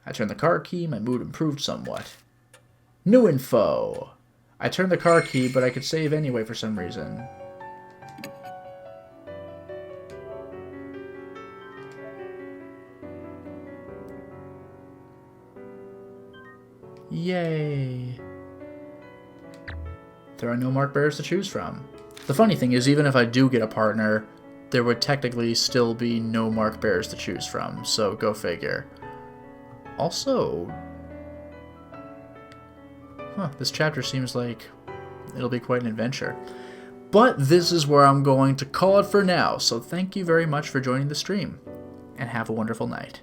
I turn the car key, my mood improved somewhat. New info! I turned the car key, but I could save anyway for some reason. Yay! There are no mark bearers to choose from. The funny thing is, even if I do get a partner, there would technically still be no mark bearers to choose from, so go figure. Also... this chapter seems like it'll be quite an adventure. But this is where I'm going to call it for now, so thank you very much for joining the stream, and have a wonderful night.